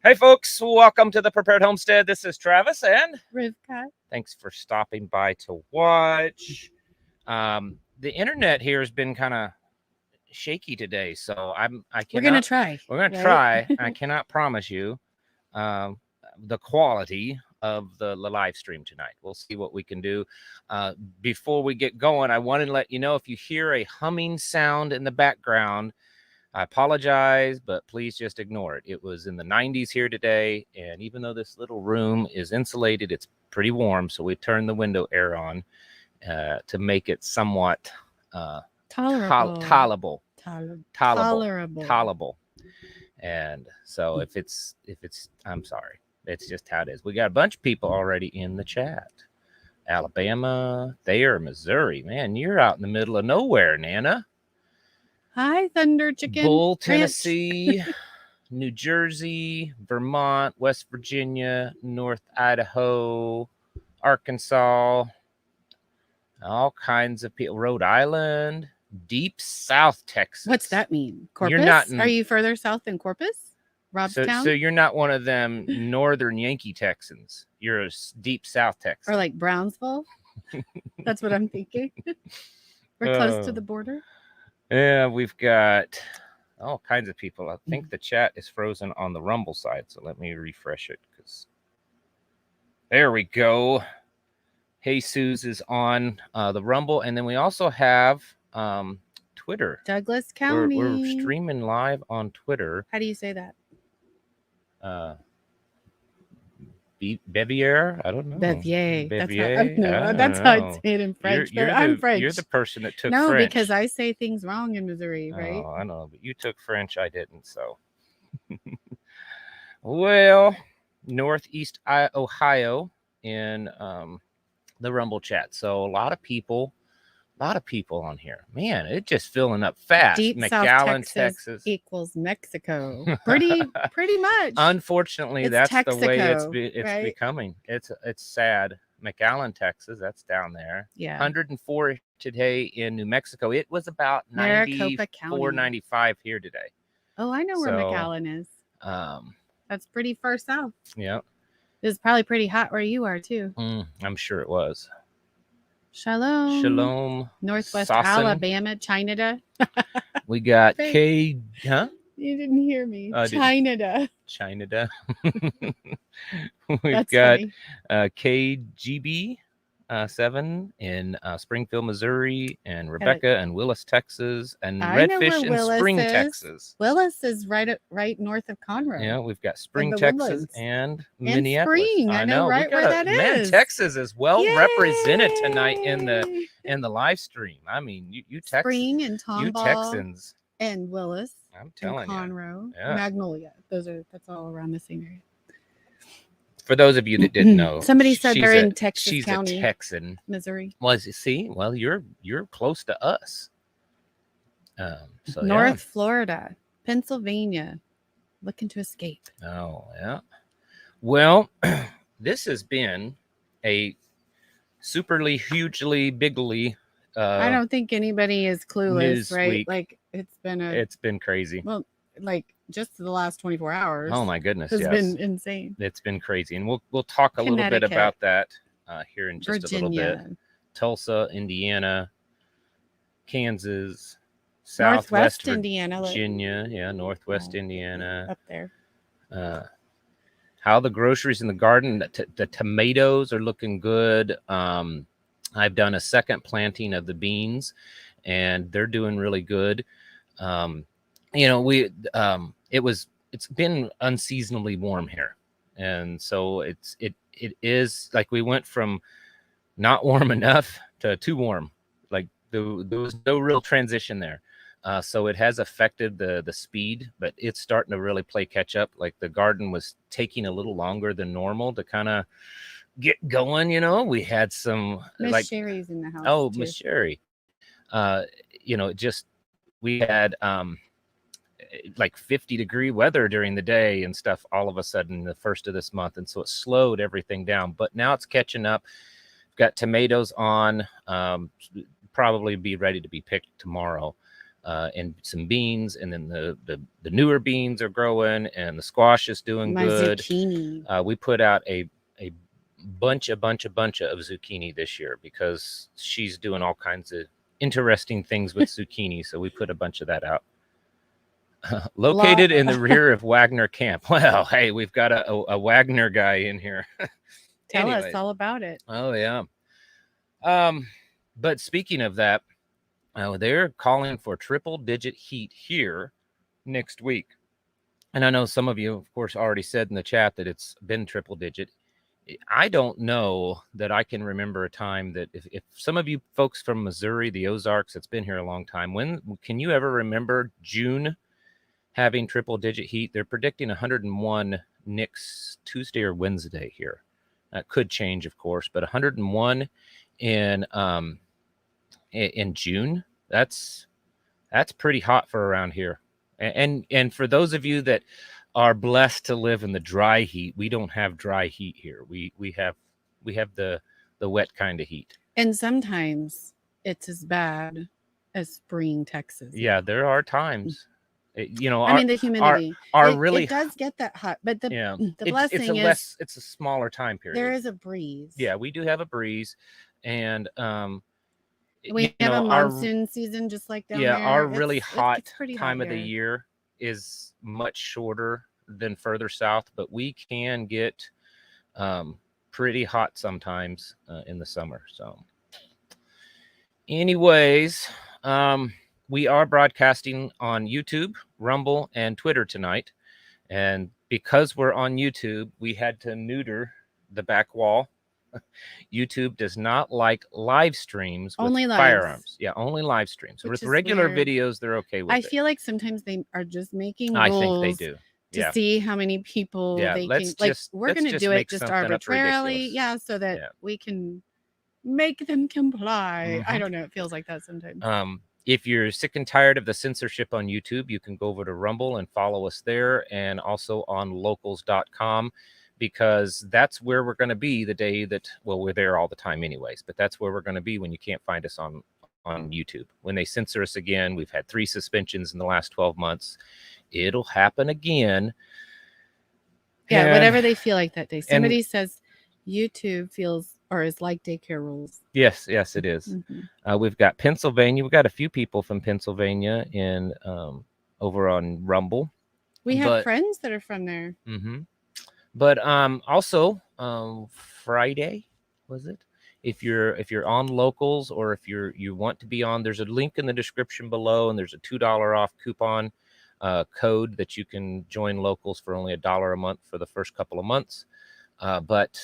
Hey folks, welcome to the Prepared Homestead. This is Travis and Rivkah. Thanks for stopping by to watch. The internet here has been kind of shaky today, so We're gonna try. I cannot promise you the quality of the live stream tonight. We'll see what we can do. Before we get going, I want to let you know if you hear a humming sound in the background, I apologize, but please just ignore it. It was in the 90s here today, and even though this little room is insulated, it's pretty warm, so we turned the window air on to make it somewhat tolerable. And so if it's I'm sorry, it's just how it is. We got a bunch of people already in the chat. Alabama, there, Missouri. Man, you're out in the middle of nowhere, Nana. Hi, Thunder Chicken. Bull, Tennessee, New Jersey, Vermont, West Virginia, North Idaho, Arkansas, all kinds of people. Rhode Island, deep South Texas. What's that mean? Corpus? You're not in, Are you further south than Corpus? Robstown? So you're not one of them northern Yankee Texans. You're a deep South Texas. Or like Brownsville? That's what I'm thinking. We're close to the border. Yeah, we've got all kinds of people. I think the chat is frozen on the Rumble side, so let me refresh it. Because there we go. Jesus is on the Rumble, and then we also have Twitter. Douglas County. We're streaming live on Twitter. How do you say that? Bevier? I don't know. Bevier. Bevier? That's how I say it in French. I'm French. You're the person that took French. No, because I say things wrong in Missouri, right? Oh, I know, but you took French. I didn't, so. Well, Northeast Ohio in the Rumble chat. So a lot of people on here. Man, it's just filling up fast. Deep McAllen, South Texas equals Mexico. Pretty much. Unfortunately, it's that's Texico, the way it's right? becoming. It's sad. McAllen, Texas, that's down there. Yeah. 104 today in New Mexico. It was about 94, 95 here today. Oh, I know where McAllen is. That's pretty far south. Yeah. It was probably pretty hot where you are too. I'm sure it was. Shalom. Northwest Alabama, China. We got K. Huh? You didn't hear me. China. We've got KGB 7 in Springfield, Missouri, and Rebecca and Willis, Texas, and Redfish in Spring, Texas. Willis is right north of Conroe. Yeah, we've got Spring, Texas, and Minneapolis. Spring. I know right where that is. Man, Texas is well represented tonight in the live stream. I mean, you Texans, Spring and Tomball, you Texans, and Willis. I'm telling Conroe, you, Magnolia. That's all around the same area. For those of you that didn't know, somebody said they're in Texas she's County. She's a Texan. Missouri. Well, you're close to us. So North Florida, Pennsylvania, looking to escape. Oh, yeah. Well, this has been a superly, hugely, bigly. I don't think anybody is clueless, right? Week. Like it's been crazy. Well, like just the last 24 hours. Oh my goodness, it's been insane. It's been crazy, and we'll talk a little bit about that here in just a little bit. Tulsa, Indiana, Kansas, Southwest Indiana, Virginia, Northwest Indiana, up there. How the groceries in the garden, the tomatoes are looking good. I've done a second planting of the beans, and they're doing really good. It's been unseasonably warm here, and so it is like we went from not warm enough to too warm. Like there was no real transition there. So it has affected the speed, but it's starting to really play catch up. Like the garden was taking a little longer than normal to kind of get going. We had some Miss Sherry's in the house. Oh, Miss Sherry. We had like 50-degree weather during the day and stuff all of a sudden the first of this month, and so it slowed everything down, but now it's catching up. Got tomatoes on, probably be ready to be picked tomorrow. and some beans, and then the newer beans are growing, and the squash is doing My good. zucchini. We put out a bunch of zucchini this year because she's doing all kinds of interesting things with zucchini. So we put a bunch of that out. Located in the rear of Wagner camp. Well, hey, we've got a Wagner guy in here. Tell Anyways. us all about it. Oh yeah. But speaking of that, they're calling for triple digit heat here next week. And I know some of you, of course, already said in the chat that it's been triple digit. I don't know that I can remember a time that if some of you folks from Missouri, the Ozarks, it's been here a long time. When can you ever remember June having triple digit heat? They're predicting 101 next Tuesday or Wednesday here. That could change, of course, but 101 in June. That's pretty hot for around here. And for those of you that are blessed to live in the dry heat, we don't have dry heat here. We have the wet kind of heat. And sometimes it's as bad as spring Texas. Yeah, there are times. I mean, the humidity. It does get that hot, but the blessing is it's a smaller time period. There is a breeze. Yeah, we do have a breeze, and we have a monsoon season just like down there. Yeah, our really hot time of the year is much shorter than further south, but we can get pretty hot sometimes in the summer. So anyways, we are broadcasting on YouTube, Rumble, and Twitter tonight. And because we're on YouTube, we had to neuter the back wall. YouTube does not like live streams with firearms. Yeah, only live streams. With regular videos, they're okay with it. I feel like sometimes they are just making rules. I think they do. To see how many people they can. Like, we're going to do it just arbitrarily. Yeah, so that we can make them comply. I don't know. It feels like that sometimes. If you're sick and tired of the censorship on YouTube, you can go over to Rumble and follow us there, and also on locals.com, because that's where we're going to be the day that, well, we're there all the time anyways, but that's where we're going to be when you can't find us on YouTube. When they censor us again, we've had 3 suspensions in the last 12 months. It'll happen again. Yeah, whatever they feel like that day. Somebody says YouTube feels or is like daycare rules. Yes, it is. We've got Pennsylvania. We've got a few people from Pennsylvania in over on Rumble. We have friends that are from there. But also Friday, was it? If you're on Locals, or if you want to be on, there's a link in the description below, and there's a $2 off coupon code that you can join Locals for only $1 a month for the first couple of months. But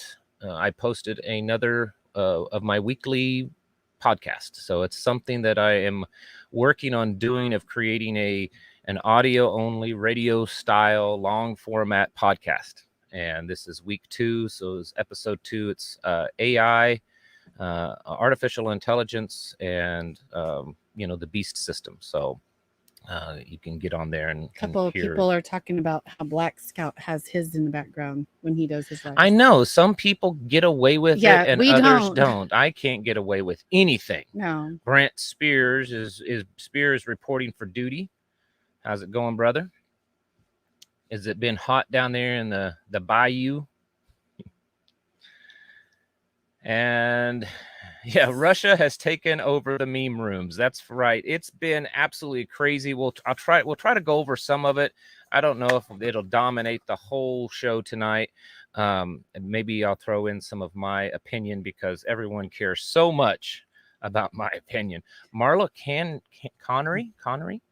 I posted another of my weekly podcast, so it's something that I am working on doing, of creating an audio only radio style long format podcast. And this is week 2, so it's episode 2. It's AI, artificial intelligence, and the beast system. So you can get on there and a couple of people are talking about how Black Scout has his in the background when he does his live. I know some people get away with it, and others don't. I can't get away with anything. No. Brent Spears is reporting for duty. How's it going, brother? Has it been hot down there in the bayou? And yeah, Russia has taken over the meme rooms. That's right. It's been absolutely crazy. We'll try to go over some of it. I don't know if it'll dominate the whole show tonight. Maybe I'll throw in some of my opinion, because everyone cares so much about my opinion. Marla Connery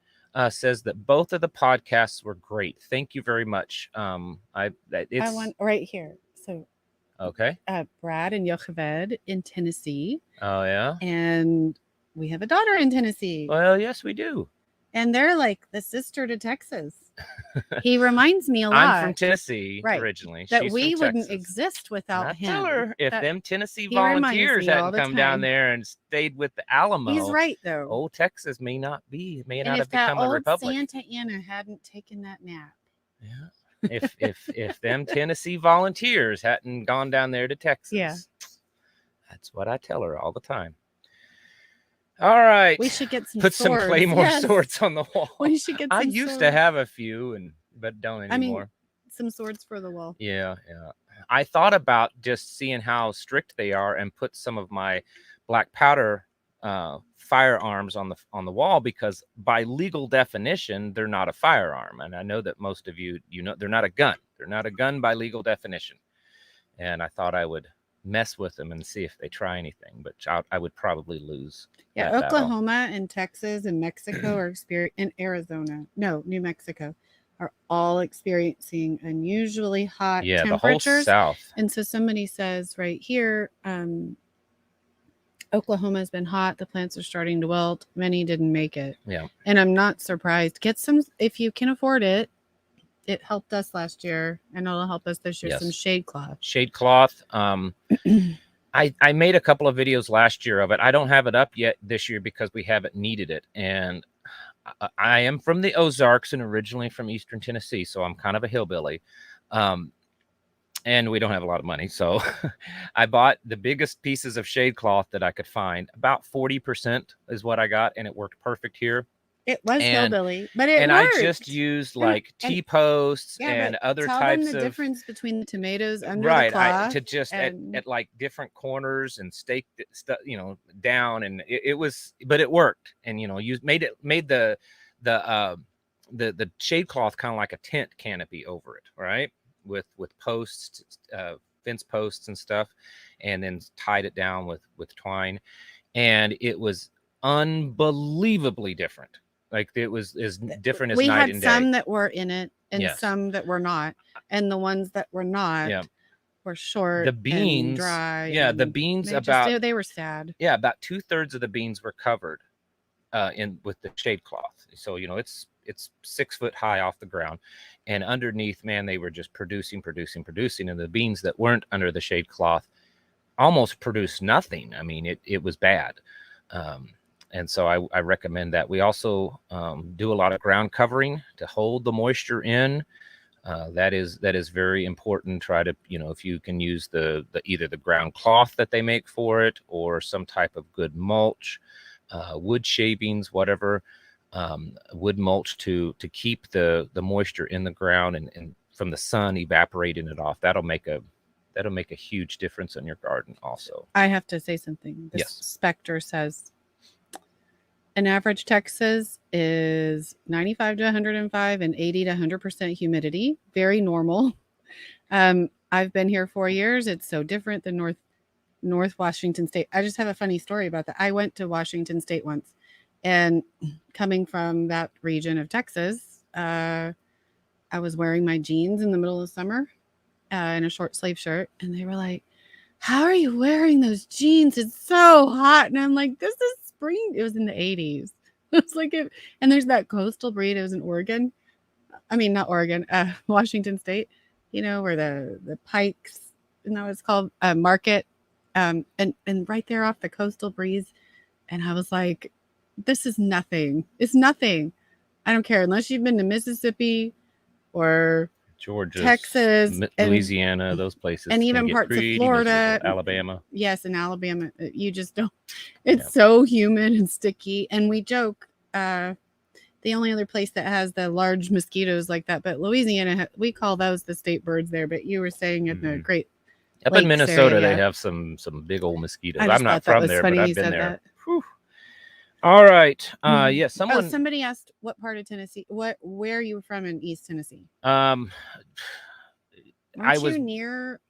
says that both of the podcasts were great. Thank you very much. I want right here. So okay. Brad and Yocheved in Tennessee. Oh yeah. And we have a daughter in Tennessee. Well, yes, we do. And they're like the sister to Texas. He reminds me a lot. I'm from Tennessee originally. That we wouldn't exist without him. Tell her, if them Tennessee volunteers hadn't come down there and stayed with the Alamo. He's right, though. Old Texas may not have become a republic. If Santa Ana hadn't taken that nap. Yeah. If them Tennessee volunteers hadn't gone down there to Texas. Yeah. That's what I tell her all the time. All right. We should get some Put swords. some claymore swords on the wall. We should get some I used to have a few, but don't anymore. I mean, some swords for the wall. Yeah. I thought about just seeing how strict they are and put some of my black powder firearms on the wall, because by legal definition they're not a firearm, and I know that most of you know they're not a gun. They're not a gun by legal definition. And I thought I would mess with them and see if they try anything, but I would probably lose. Yeah, Oklahoma and Texas and Mexico are in Arizona. No, New Mexico are all experiencing unusually hot temperatures. The whole South. And so somebody says right here, Oklahoma has been hot. The plants are starting to wilt. Many didn't make it. Yeah. And I'm not surprised. Get some, if you can afford it. It helped us last year, and it'll help us this year. Yes. Some shade cloth. Shade cloth. I made a couple of videos last year of it. I don't have it up yet this year because we haven't needed it. And I am from the Ozarks and originally from Eastern Tennessee, so I'm kind of a hillbilly. And we don't have a lot of money. So I bought the biggest pieces of shade cloth that I could find. About 40% is what I got, and it worked perfect here. It was hillbilly, but it worked. I just used like T-posts and other types of... the difference between the tomatoes under the cloth. To just at like different corners and stake stuff, down, and it was, but it worked. And you made the shade cloth kind of like a tent canopy over it, right? With posts, fence posts and stuff, and then tied it down with twine, and it was unbelievably different. Like it was as different as night and day. We had some that were in it and some that were not, and the ones that were not were short. The beans, and dry. The beans they were sad. Yeah, about 2/3 of the beans were covered with the shade cloth. So it's 6 foot high off the ground, and underneath, man, they were just producing, and the beans that weren't under the shade cloth almost produced nothing. I mean, it was bad. And so I recommend that. We also do a lot of ground covering to hold the moisture in. That is very important. Try to, if you can use either the ground cloth that they make for it or some type of good mulch, wood shavings, whatever, wood mulch to keep the moisture in the ground and from the sun evaporating it off. That'll make a huge difference in your garden also. I have to say something. This Spectre says, an average Texas is 95 to 105 and 80 to 100% humidity. Very normal. I've been here 4 years. It's so different than North Washington State. I just have a funny story about that. I went to Washington State once, and coming from that region of Texas, I was wearing my jeans in the middle of summer in a short sleeve shirt, and they were like, "How are you wearing those jeans? It's so hot." And I'm like, "This is spring." It was in the 80s. It's like and there's that coastal breeze. It was in Oregon. I mean, not Oregon, Washington State. Where the Pikes, and that was called Market, and right there off the coastal breeze. And I was like, "This is nothing. It's nothing. I don't care unless you've been to Mississippi or Georgia, Texas, Louisiana, those places, and even parts of Florida, Alabama." Yes, in Alabama, you just don't. It's so humid and sticky. And we joke, the only other place that has the large mosquitoes like that, but Louisiana, we call those the state birds there. But you were saying in the Great Up in Minnesota, they have some big old mosquitoes. I'm not from there, but I've been there. All right. Somebody asked what part of Tennessee, where you were from in East Tennessee. I was near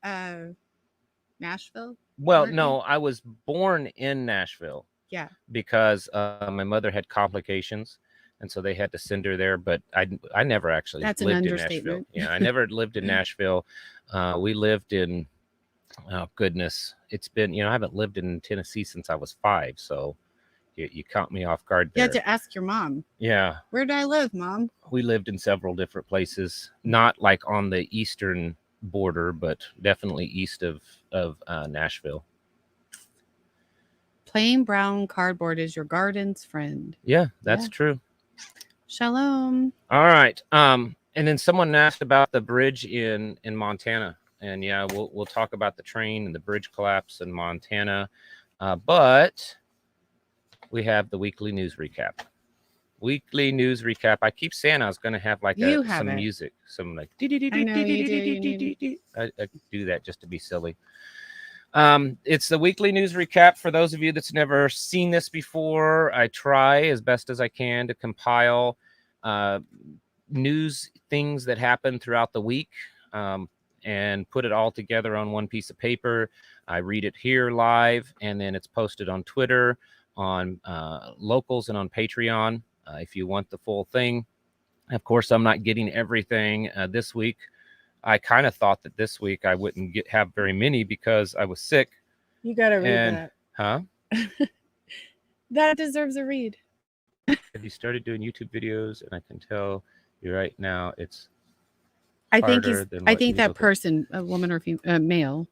Nashville. Well, no, I was born in Nashville. Yeah. Because my mother had complications, and so they had to send her there. But I never actually lived in Nashville. Yeah, I never lived in Nashville. We lived in, oh goodness, it's been, I haven't lived in Tennessee since I was 5. So you caught me off guard there. You had to ask your mom. Yeah. Where did I live, Mom? We lived in several different places, not like on the eastern border, but definitely east of Nashville. Plain brown cardboard is your garden's friend. Yeah, that's true. Shalom. All right. And then someone asked about the bridge in Montana, and we'll talk about the train and the bridge collapse in Montana. But we have the weekly news recap. Weekly news recap. I keep saying I was going to have like some music, some like. I do that just to be silly. It's the weekly news recap. For those of you that's never seen this before, I try as best as I can to compile news things that happen throughout the week and put it all together on one piece of paper. I read it here live, and then it's posted on Twitter, on Locals, and on Patreon if you want the full thing. Of course, I'm not getting everything this week. I kind of thought that this week I wouldn't have very many because I was sick. You got to read that. Huh? That deserves a read. Have you started doing YouTube videos? And I can tell you right now it's I think that person, a woman or male,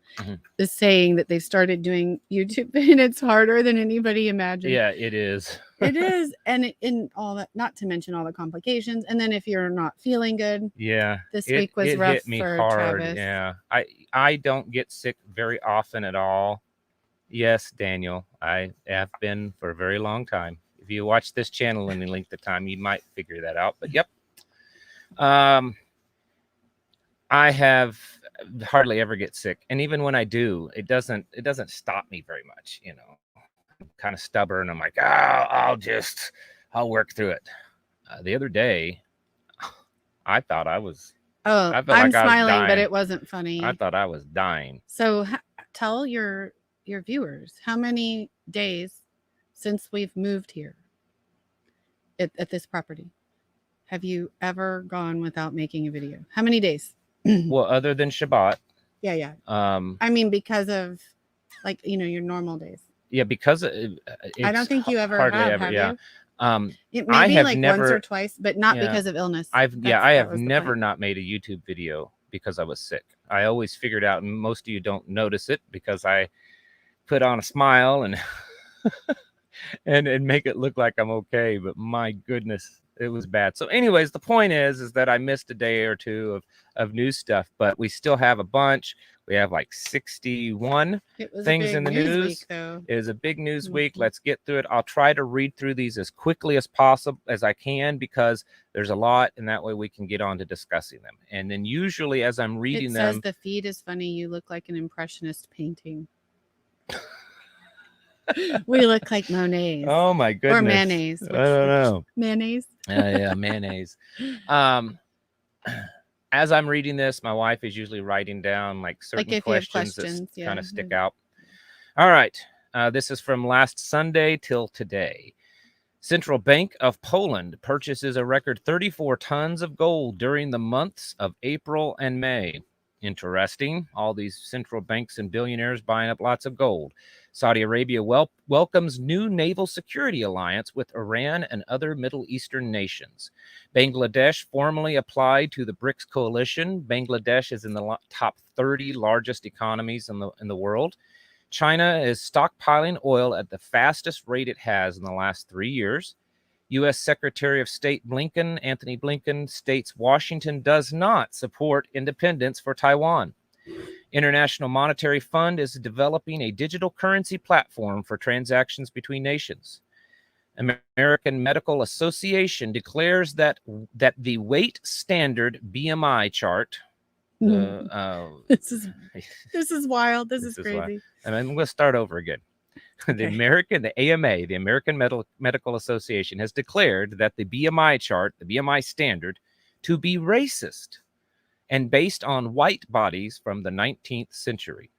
is saying that they've started doing YouTube, and it's harder than anybody imagined. Yeah, it is. It is, and in all that, not to mention all the complications. And then if you're not feeling good, this week was rough hit me for hard. Travis. Yeah, I don't get sick very often at all. Yes, Daniel, I have been for a very long time. If you watch this channel any length of time, you might figure that out. But yep. I have hardly ever get sick, and even when I do, it doesn't stop me very much. You know, I'm kind of stubborn. I'm like, I'll work through it. The other day, I thought I was. Oh, I'm smiling, but it wasn't funny. I thought I was dying. So tell your viewers how many days since we've moved here at this property have you ever gone without making a video? How many days? Well, other than Shabbat. Yeah. I mean, because of like, your normal days. Yeah, because I don't think you ever have you? It I may be have like never, once or twice, but not because of illness. I have never not made a YouTube video because I was sick. I always figured out, and most of you don't notice it because I put on a smile and and make it look like I'm okay, but my goodness, it was bad. So anyways, the point is that I missed a day or two of new stuff, but we still have a bunch. We have like 61 things in the news. Week, though. It is a big news week. Let's get through it. I'll try to read through these as quickly as possible as I can because there's a lot, and that way we can get on to discussing them. And then usually as I'm reading them, it says the feed is funny. You look like an impressionist painting. We look like Monet's. Oh my goodness. Or mayonnaise. I don't know. Mayonnaise. Yeah, mayonnaise. As I'm reading this, my wife is usually writing down like certain questions that kind of stick out. All right. This is from last Sunday till today. Central Bank of Poland purchases a record 34 tons of gold during the months of April and May. Interesting. All these central banks and billionaires buying up lots of gold. Saudi Arabia welcomes new naval security alliance with Iran and other Middle Eastern nations. Bangladesh formally applied to the BRICS coalition. Bangladesh is in the top 30 largest economies in the world. China is stockpiling oil at the fastest rate it has in the last 3 years. U.S. Secretary of State Anthony Blinken, states Washington does not support independence for Taiwan. International Monetary Fund is developing a digital currency platform for transactions between nations. American Medical Association declares that the weight standard BMI chart. This is wild. This is crazy. Wild. And I'm going to start over again. The AMA, the American Medical Association, has declared that the BMI chart, the BMI standard, to be racist and based on white bodies from the 19th century.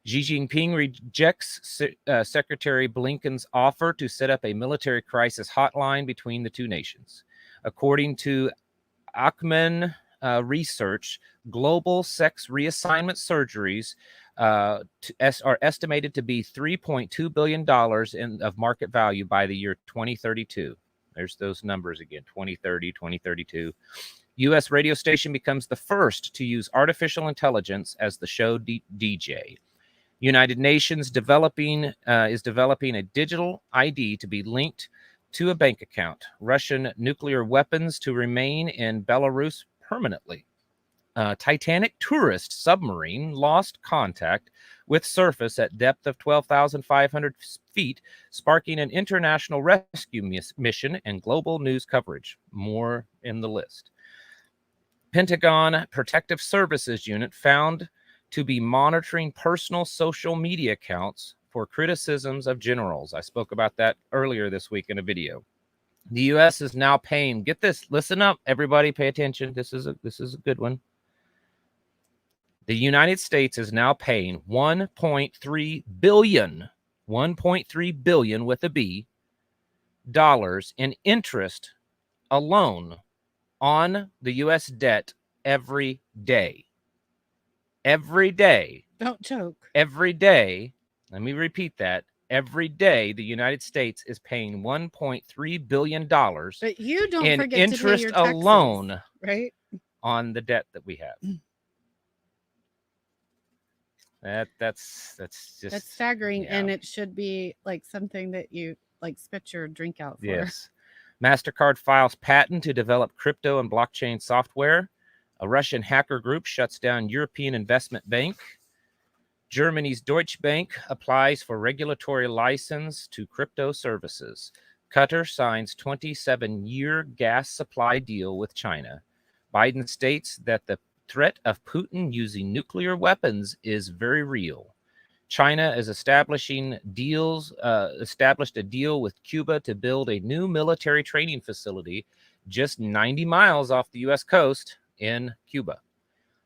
Xi Jinping rejects Secretary Blinken's offer to set up a military crisis hotline between the two nations. According to Ackman research, global sex reassignment surgeries are estimated to be $3.2 billion of market value by the year 2032. There's those numbers again, 2030, 2032. U.S. radio station becomes the first to use artificial intelligence as the show DJ. United Nations is developing a digital ID to be linked to a bank account. Russian nuclear weapons to remain in Belarus permanently. Titanic tourist submarine lost contact with surface at depth of 12,500 feet, sparking an international rescue mission and global news coverage. More in the list. Pentagon Protective Services Unit found to be monitoring personal social media accounts for criticisms of generals. I spoke about that earlier this week in a video. The U.S. is now paying, get this, listen up, everybody pay attention. This is a good one. The United States is now paying $1.3 billion with a B, dollars in interest alone on the U.S. debt every day. Every day. Don't joke. Every day. Let me repeat that. Every day, the United States is paying $1.3 billion but you don't in forget interest to pay your taxes, alone, right? On the debt that we have. That's staggering, yeah. and it should be like something that you like spit your drink out for. Yes. MasterCard files patent to develop crypto and blockchain software. A Russian hacker group shuts down European investment bank. Germany's Deutsche Bank applies for regulatory license to crypto services. Qatar signs 27-year gas supply deal with China. Biden states that the threat of Putin using nuclear weapons is very real. China is established a deal with Cuba to build a new military training facility just 90 miles off the U.S. coast in Cuba.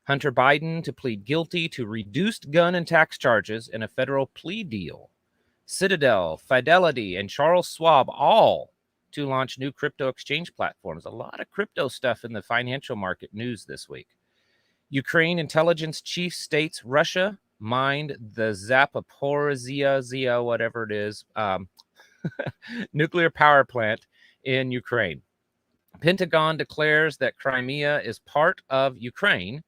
Hunter Biden to plead guilty to reduced gun and tax charges in a federal plea deal. Citadel, Fidelity, and Charles Schwab all to launch new crypto exchange platforms. A lot of crypto stuff in the financial market news this week. Ukraine intelligence chief states Russia mined the Zaporizhzhia, whatever it is, nuclear power plant in Ukraine. Pentagon declares that Crimea is part of Ukraine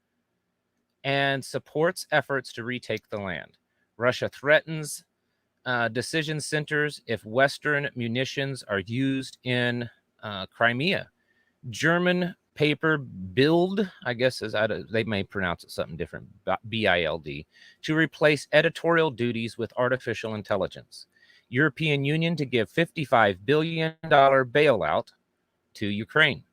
and supports efforts to retake the land. Russia threatens decision centers if Western munitions are used in Crimea. German paper Bild, I guess they may pronounce it something different, B-I-L-D, to replace editorial duties with artificial intelligence. European Union to give $55 billion bailout to Ukraine.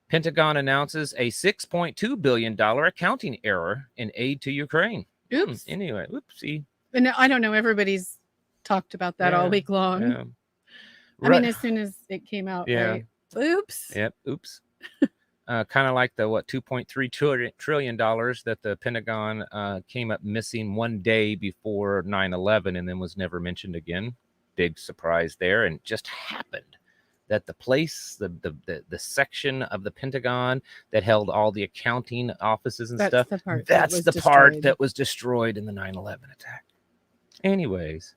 Pentagon announces a $6.2 billion accounting error in aid to Ukraine. Oops. Anyway, oopsie. And I don't know. Everybody's talked about that all week long. Yeah. I mean, as soon as it came out, right? Oops. Yep. Oops. Kind of like the $2.3 trillion that the Pentagon came up missing one day before 9/11 and then was never mentioned again. Big surprise there, and just happened that the place, the section of the Pentagon that held all the accounting offices and stuff, that's the part that was destroyed in the 9/11 attack. Anyways,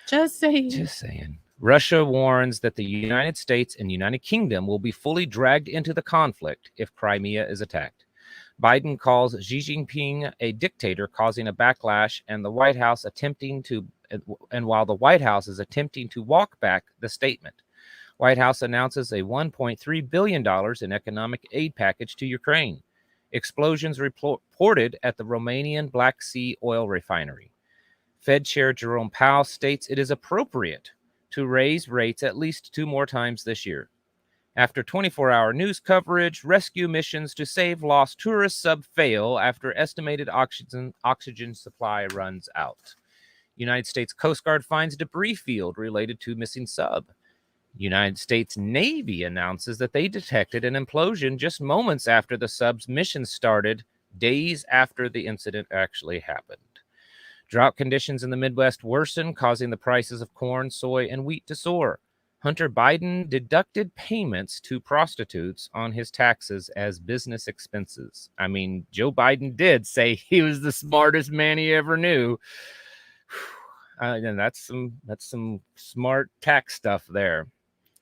just saying. Russia warns that the United States and United Kingdom will be fully dragged into the conflict if Crimea is attacked. Biden calls Xi Jinping a dictator, causing a backlash, and while the White House is attempting to walk back the statement. White House announces a $1.3 billion in economic aid package to Ukraine. Explosions reported at the Romanian Black Sea oil refinery. Fed Chair Jerome Powell states it is appropriate to raise rates at least 2 more times this year. After 24-hour news coverage, rescue missions to save lost tourist sub fail after estimated oxygen supply runs out. United States Coast Guard finds debris field related to missing sub. United States Navy announces that they detected an implosion just moments after the sub's mission started, days after the incident actually happened. Drought conditions in the Midwest worsen, causing the prices of corn, soy, and wheat to soar. Hunter Biden deducted payments to prostitutes on his taxes as business expenses. I mean, Joe Biden did say he was the smartest man he ever knew. And that's some smart tax stuff there.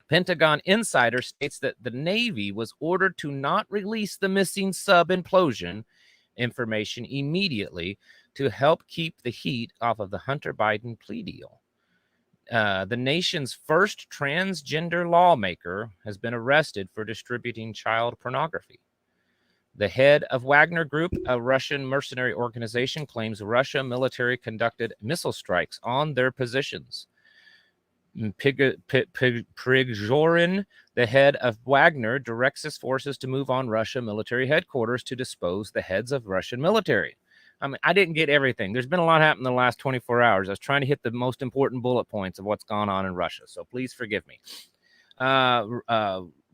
Pentagon insider states that the Navy was ordered to not release the missing sub implosion information immediately to help keep the heat off of the Hunter Biden plea deal. The nation's first transgender lawmaker has been arrested for distributing child pornography. The head of Wagner Group, a Russian mercenary organization, claims Russia military conducted missile strikes on their positions. Prigozhin, the head of Wagner, directs his forces to move on Russia military headquarters to dispose the heads of Russian military. I mean, I didn't get everything. There's been a lot happened in the last 24 hours. I was trying to hit the most important bullet points of what's gone on in Russia, so please forgive me.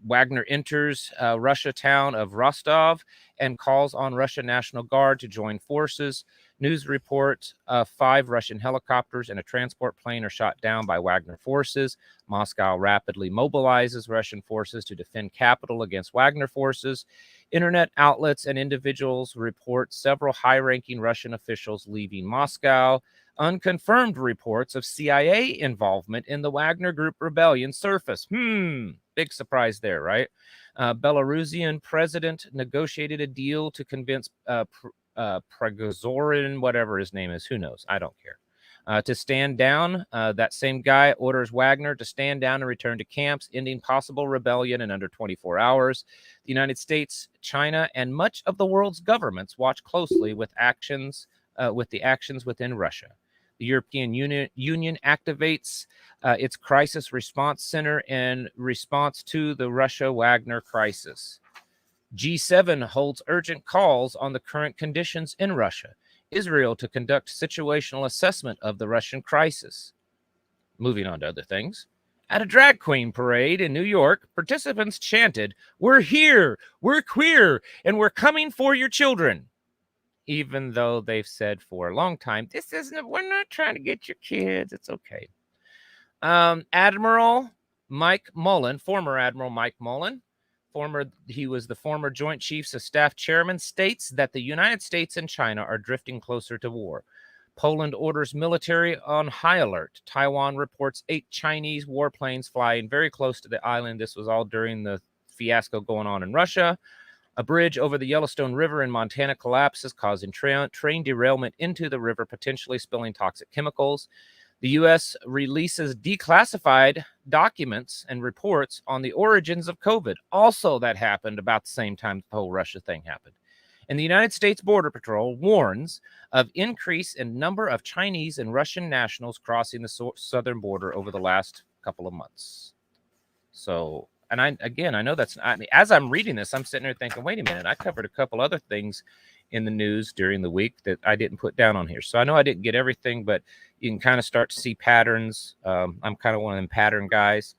Wagner enters Russia town of Rostov and calls on Russian National Guard to join forces. News report 5 Russian helicopters and a transport plane are shot down by Wagner forces. Moscow rapidly mobilizes Russian forces to defend capital against Wagner forces. Internet outlets and individuals report several high-ranking Russian officials leaving Moscow. Unconfirmed reports of CIA involvement in the Wagner Group rebellion surface. Big surprise there, right? Belarusian president negotiated a deal to convince Prigozhin, whatever his name is, who knows? I don't care. To stand down. That same guy orders Wagner to stand down and return to camps, ending possible rebellion in under 24 hours. The United States, China, and much of the world's governments watch closely with the actions within Russia. The European Union activates its crisis response center in response to the Russia-Wagner crisis. G7 holds urgent calls on the current conditions in Russia. Israel to conduct situational assessment of the Russian crisis. Moving on to other things. At a drag queen parade in New York, participants chanted, "We're here, we're queer, and we're coming for your children." Even though they've said for a long time, we're not trying to get your kids. It's okay. Admiral Mike Mullen, former Admiral Mike Mullen, he was the former Joint Chiefs of Staff chairman, states that the United States and China are drifting closer to war. Poland orders military on high alert. Taiwan reports 8 Chinese warplanes flying very close to the island. This was all during the fiasco going on in Russia. A bridge over the Yellowstone River in Montana collapses, causing train derailment into the river, potentially spilling toxic chemicals. The U.S. releases declassified documents and reports on the origins of COVID. Also, that happened about the same time the whole Russia thing happened. And the United States Border Patrol warns of increase in number of Chinese and Russian nationals crossing the southern border over the last couple of months. So... And I know as I'm reading this, I'm sitting there thinking, wait a minute, I covered a couple other things in the news during the week that I didn't put down on here. So I know I didn't get everything, but you can kind of start to see patterns. I'm kind of one of them pattern guys.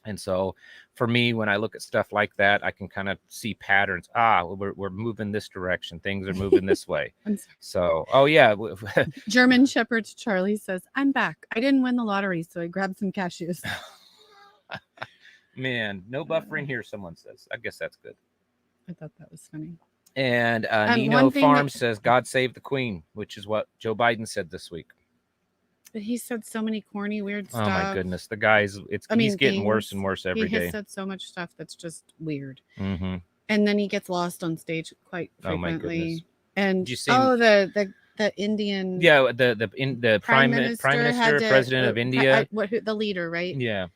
And so for me, when I look at stuff like that, I can kind of see patterns. We're moving this direction. Things are moving this way. So, German Shepherd Charlie says, "I'm back. I didn't win the lottery, so I grabbed some cashews." Man, no buffering here, someone says. I guess that's good. I thought that was funny. And Nino Farm says, "God save the Queen," which is what Joe Biden said this week. But he said so many corny, weird stuff. Oh, my goodness. The guy's, he's getting worse and worse every day. He has said so much stuff that's just weird. Mm-hmm. And then he gets lost on stage quite frequently. Oh, my goodness. And, the Indian... Yeah, the Prime Minister, President of India. The leader, right? Yeah.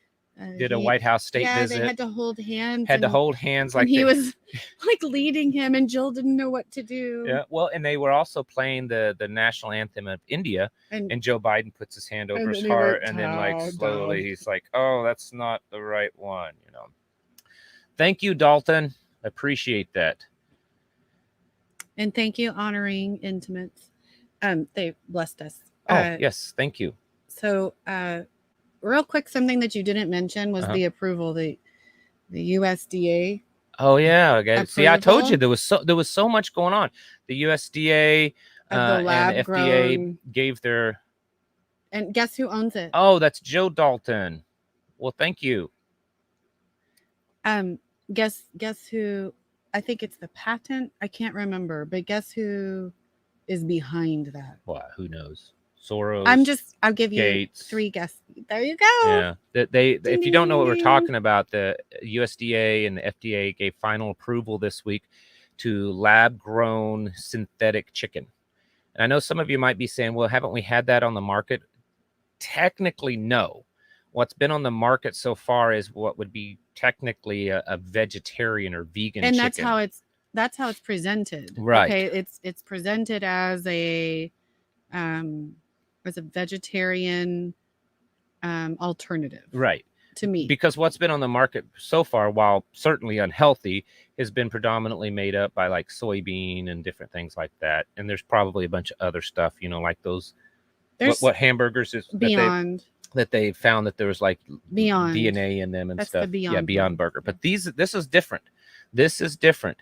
Did a White House state visit. Yeah, they had to hold hands. Like he was like leading him, and Jill didn't know what to do. Yeah, well, and they were also playing the national anthem of India, and Joe Biden puts his hand over his heart, and then like slowly he's like, "Oh, that's not the right one," you know. Thank you, Dalton. Appreciate that. And thank you, Honoring Intimates. They blessed us. Oh, yes, thank you. So, real quick, something that you didn't mention was the approval, the USDA. Oh yeah, okay. See, I told you there was so much going on. The USDA and the FDA gave their. And guess who owns it? Oh, that's Joe Dalton. Well, thank you. Guess who? I think it's the patent. I can't remember, but guess who is behind that? What? Who knows? Soros. I'll give you Gates. 3 guesses. There you go. Yeah. If you don't know what we're talking about, the USDA and the FDA gave final approval this week to lab-grown synthetic chicken. And I know some of you might be saying, well, haven't we had that on the market? Technically, no. What's been on the market so far is what would be technically a vegetarian or vegan chicken. And that's how it's that's how it's presented. Right. Okay, it's presented as a vegetarian alternative. Right. To me. Because what's been on the market so far, while certainly unhealthy, has been predominantly made up by like soybean and different things like that. And there's probably a bunch of other stuff, you know, like those what hamburgers is Beyond that they found that there was like Beyond DNA in them and That's stuff. the Beyond yeah, Beyond one. Burger. But this is different. This is different.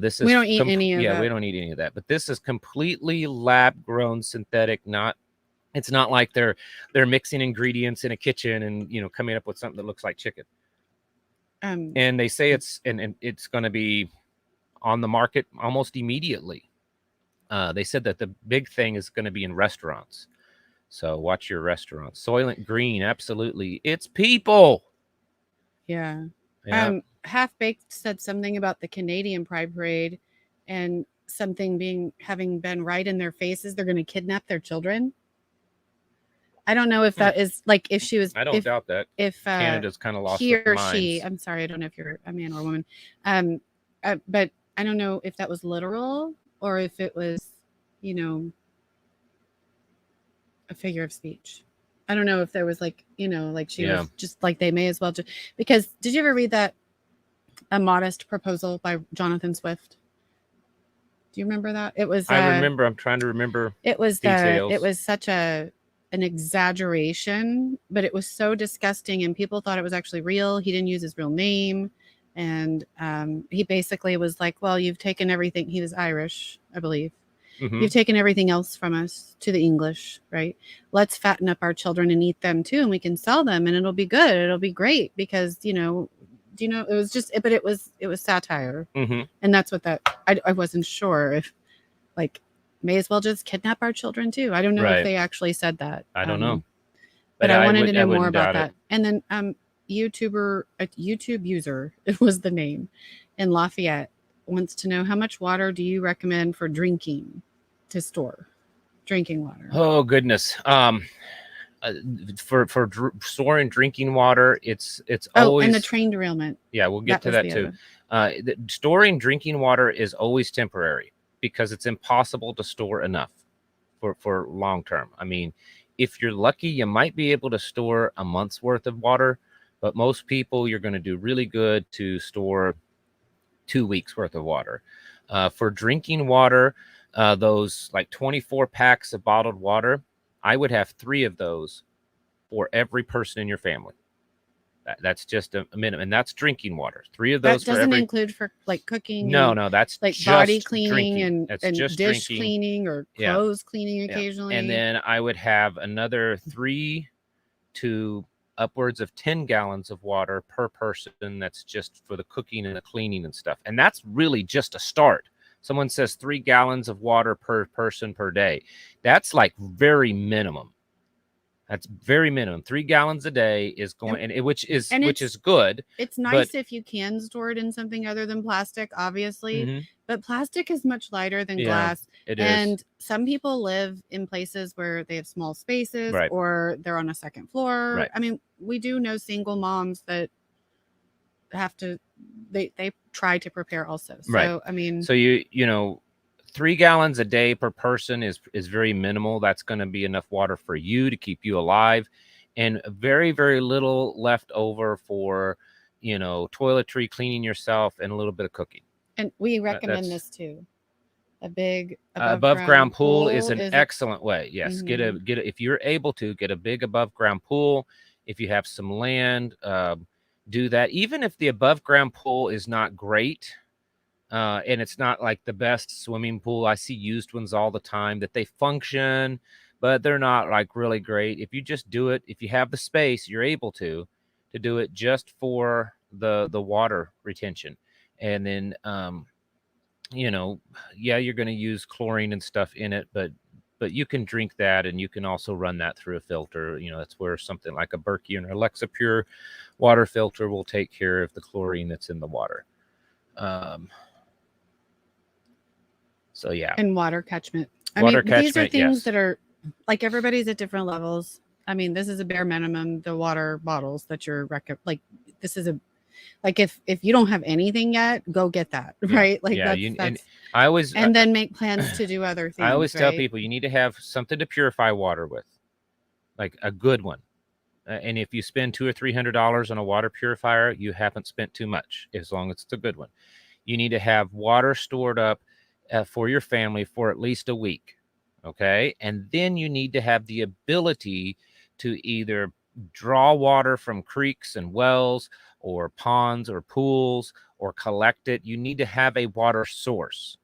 This is we don't eat any of that. we don't eat any of that. But this is completely lab grown synthetic. It's not like they're mixing ingredients in a kitchen and, you know, coming up with something that looks like chicken. And they say it's going to be on the market almost immediately. They said that the big thing is going to be in restaurants. So watch your restaurants. Soylent Green, absolutely. It's people. Yeah. Yeah. Half Baked said something about the Canadian Pride Parade and something having been right in their faces. They're going to kidnap their children. I don't know if that is like if she was. I don't doubt that. If Canada's kind of lost he or minds. she. I'm sorry, I don't know if you're a man or a woman. But I don't know if that was literal or if it was, you know, a figure of speech. I don't know if there was like, you know, like she was just like they may as well just because. Did you ever read that A Modest Proposal by Jonathan Swift? Do you remember that? It was. I remember. I'm trying to remember. It was details. It was such an exaggeration, but it was so disgusting, and people thought it was actually real. He didn't use his real name, and he basically was like, "Well, you've taken everything." He was Irish, I believe. Mm-hmm. You've taken everything else from us to the English, right? Let's fatten up our children and eat them too, and we can sell them, and it'll be good. It'll be great because it was just, but it was satire, and that's what that. I wasn't sure if, like, may as well just kidnap our children too. I don't know if they actually said that. I don't know, but I wanted to know more about that. And then YouTube user, it was the name, in Lafayette wants to know how much water do you recommend for drinking to store drinking water? Oh goodness. For storing drinking water, it's always. And the train derailment. Yeah, we'll get to that too. Storing drinking water is always temporary because it's impossible to store enough for long term. I mean, if you're lucky, you might be able to store a month's worth of water, but most people, you're going to do really good to store 2 weeks worth of water. For drinking water, those like 24 packs of bottled water, I would have 3 of those for every person in your family. That's just a minimum, and that's drinking water. 3 of those. That doesn't include for like cooking. No, that's like just body cleaning drinking. and just dish drinking. Cleaning or clothes cleaning occasionally. And then I would have another 3 to upwards of 10 gallons of water per person. That's just for the cooking and the cleaning and stuff. And that's really just a start. Someone says 3 gallons of water per person per day. That's like very minimum. That's very minimum. 3 gallons a day is going, which is good. It's nice if you can store it in something other than plastic, obviously. But plastic is much lighter than glass. It and is. Some people live in places where they have small spaces, or they're on a second floor. Right. I mean, we do know single moms that have to. They try to prepare also. So I mean, so you know. 3 gallons a day per person is very minimal. That's going to be enough water for you to keep you alive, and very, very little left over for, toiletry, cleaning yourself, and a little bit of cooking. And we recommend this too. A big above ground pool is an excellent way. Yes, get a if you're able to get a big above ground pool. If you have some land, do that. Even if the above ground pool is not great. And it's not like the best swimming pool. I see used ones all the time that they function, but they're not like really great. If you just do it, if you have the space, you're able to do it just for the water retention. And then, you're going to use chlorine and stuff in it, but you can drink that, and you can also run that through a filter. That's where something like a Berkey or Alexa Pure water filter will take care of the chlorine that's in the water. So yeah, and water catchment. These are things that are like everybody's at different levels. I mean, this is a bare minimum. The water bottles that you're this is Like if you don't have anything yet, go get that, right? Like yeah, that's and I always and then make plans to do other things. I always tell right? people you need to have something to purify water with, like a good one. And if you spend $200 or $300 on a water purifier, you haven't spent too much, as long as it's a good one. You need to have water stored up for your family for at least a week. Okay. And then you need to have the ability to either draw water from creeks and wells or ponds or pools or collect it. You need to have a water source.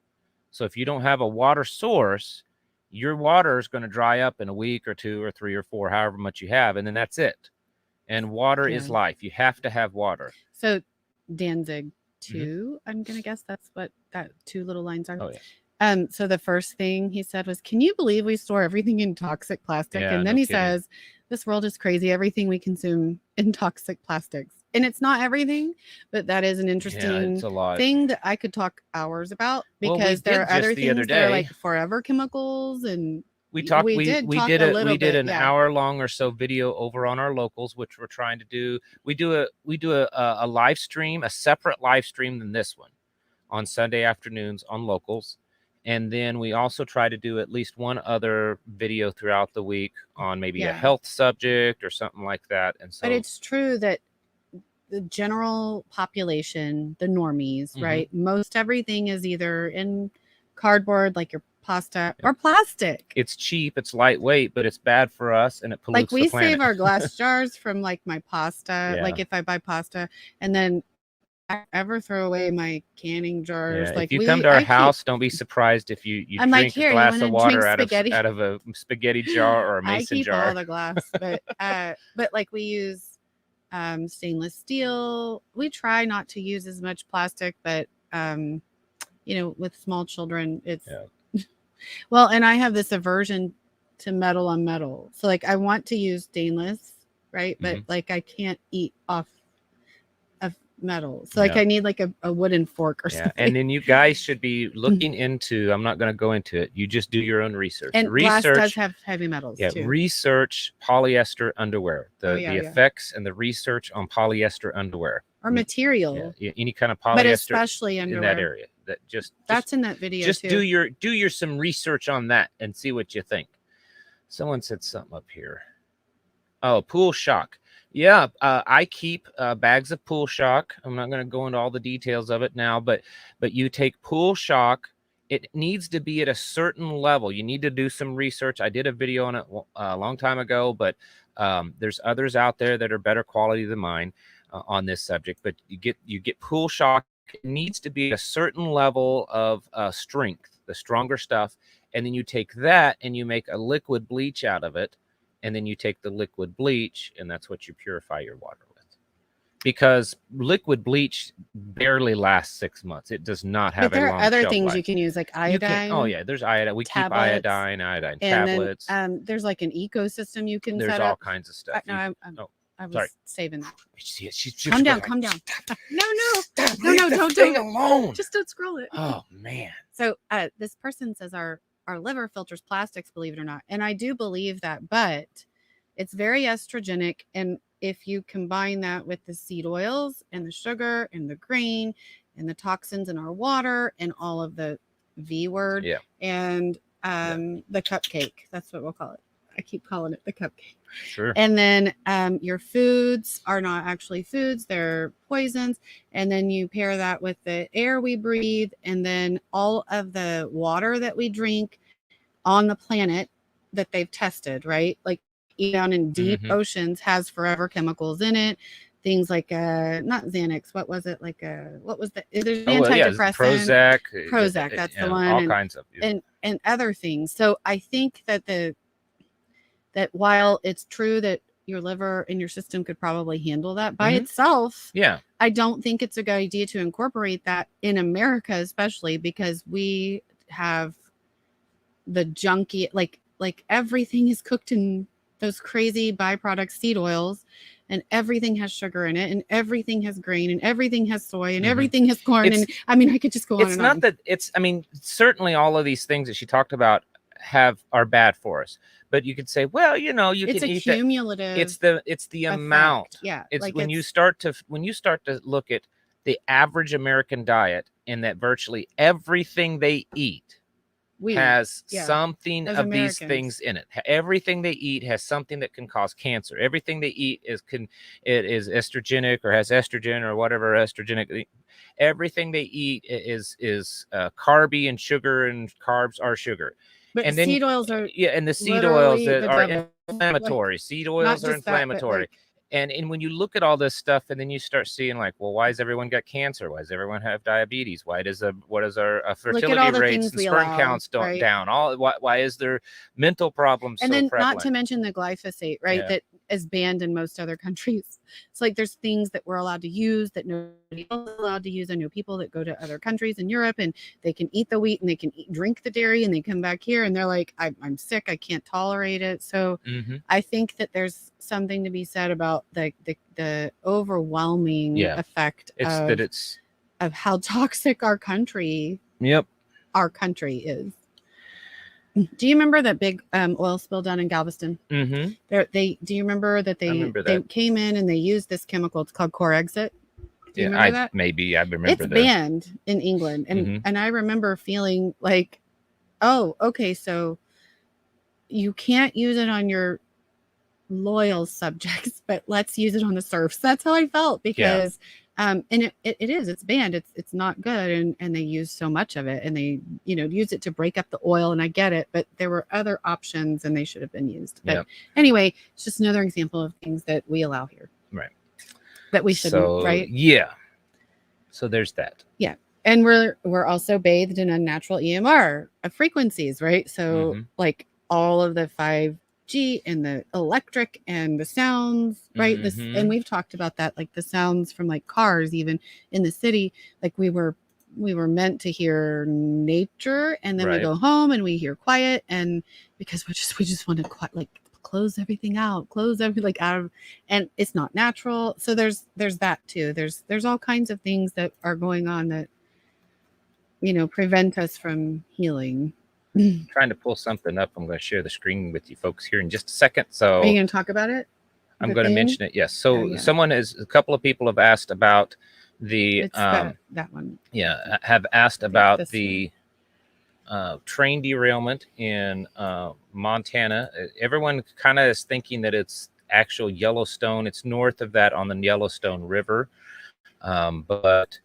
So if you don't have a water source, your water is going to dry up in a week or 2 or 3 or 4, however much you have, and then that's it. And water is life. You have to have water. So Danzig 2, I'm gonna guess that's what that 2 little lines are. Oh yeah. So the first thing he said was, "Can you believe we store everything in toxic plastic?" Yeah, and then no he kidding. says, "This world is crazy. Everything we consume in toxic plastics." And it's not everything, but that is an interesting it's a lot. thing that I could talk hours about, Well, because we there are did other just the other things that are day. like forever chemicals, and We talked. we We did we talk did a a little we did bit, an hour-long or so video over on our locals, which we're trying to do. We do a live stream, a separate live stream than this one, on Sunday afternoons on locals, and then we also try to do at least one other video throughout the week on maybe a health subject or something like that. And so, but it's true that the general population, the normies, right? Most everything is either in cardboard, like your pasta, or plastic. It's cheap, it's lightweight, but it's bad for us, and it pollutes like we the planet. save our glass jars from like my pasta. Like if I buy pasta, and then I ever throw away my canning jars. Like if you come to our house, don't be surprised if you I'm drink like, a "Here, glass of water out spaghetti?" of a spaghetti jar or a mason I keep jar. all the glass, but like we use stainless steel. We try not to use as much plastic, but with small children, it's well, and I have this aversion to metal on metal. So like I want to use stainless, right? But like I can't eat off of metal. So like I need like a wooden fork or something. And then you guys should be looking into, I'm not going to go into it. You just do your own research. And glass does have heavy metals too. Research polyester underwear, the effects and the research on polyester underwear. Or material. Any kind of polyester. But especially underwear. In that area. That's in that video just too. Do your some research on that and see what you think. Someone said something up here. Oh, pool shock. Yeah, I keep bags of pool shock. I'm not going to go into all the details of it now, but you take pool shock. It needs to be at a certain level. You need to do some research. I did a video on it a long time ago, but there's others out there that are better quality than mine on this subject. But you get pool shock. It needs to be a certain level of strength, the stronger stuff, and then you take that and you make a liquid bleach out of it. And then you take the liquid bleach, and that's what you purify your water with. Because liquid bleach barely lasts 6 months. It does not have a long shelf life. But there are other things you can use, like iodine. There's iodine. We keep iodine tablets. And then there's like an ecosystem you can set up. There's all kinds of stuff. I was saving that. She's calm down. No, don't do it alone. Just don't scroll it. Oh man. So this person says our liver filters plastics, believe it or not. And I do believe that, but it's very estrogenic. And if you combine that with the seed oils and the sugar and the grain and the toxins in our water and all of the V word and the cupcake, that's what we'll call it. I keep calling it the cupcake. Sure. And then your foods are not actually foods, they're poisons. And then you pair that with the air we breathe, and then all of the water that we drink on the planet that they've tested, right? Like down in deep oceans has forever chemicals in it. Things like not Xanax. What was it? Like what was the there's antidepressant. Prozac, that's the one. All kinds of and other things. So I think that that while it's true that your liver and your system could probably handle that by itself, I don't think it's a good idea to incorporate that in America, especially because we have the junky, like everything is cooked in those crazy byproduct seed oils, and everything has sugar in it, and everything has grain, and everything has soy, and everything has corn. And I mean, I could just go on. It's not that it's, I mean, certainly all of these things that she talked about are bad for us, But you could say, well, you know, you it's can a eat that. cumulative It's the amount. effect. Yeah. It's like when you start to look at the average American diet, and that virtually everything they eat has something as of Americans. these things in it. Everything they eat has something that can cause cancer. Everything they eat is estrogenic or has estrogen or whatever estrogenic. Everything they eat is carby, and sugar, and carbs are sugar. But and then seed oils are and the seed oils that are devil. inflammatory. Seed oils are inflammatory. And when you look at all this stuff, and then you start seeing like, well, why has everyone got cancer? Why does everyone have diabetes? What is our fertility rates and sperm counts down? Why is there mental problems? And so then prevalent? Not to mention the glyphosate, right? That is banned in most other countries. It's like there's things that we're allowed to use that nobody else is allowed to use. I know people that go to other countries in Europe and they can eat the wheat and they can drink the dairy, and they come back here and they're like, I'm sick. I can't tolerate it. So I think that there's something to be said about the overwhelming effect of how toxic our country is. Do you remember that big oil spill down in Galveston? Do you remember that they came in and they used this chemical? It's called core exit. Do you remember that? Maybe I remember. It's banned in England, and I remember feeling like, oh, okay, so you can't use it on your loyal subjects, but let's use it on the serfs. That's how I felt, because and it's banned. It's not good, and they use so much of it, and they use it to break up the oil, and I get it, but there were other options and they should have been used. But anyway, it's just another example of things that we allow here, right, that we shouldn't. Right, so there's that. And we're also bathed in unnatural EMR of frequencies, right? So like all of the 5G and the electric and the sounds, right? This, and we've talked about that, like the sounds from like cars, even in the city. Like we were meant to hear nature, and then we go home and we hear quiet, and because we just want to like close everything out, out of, and it's not natural. So there's that too. There's all kinds of things that are going on that prevent us from healing. Trying to pull something up. I'm going to share the screen with you folks here in just a second. So are you going to talk about it? I'm going to mention it. Yes. So a couple of people have asked about the that one. Yeah, have asked about the train derailment in Montana. Everyone kind of is thinking that it's actual Yellowstone. It's north of that on the Yellowstone River, but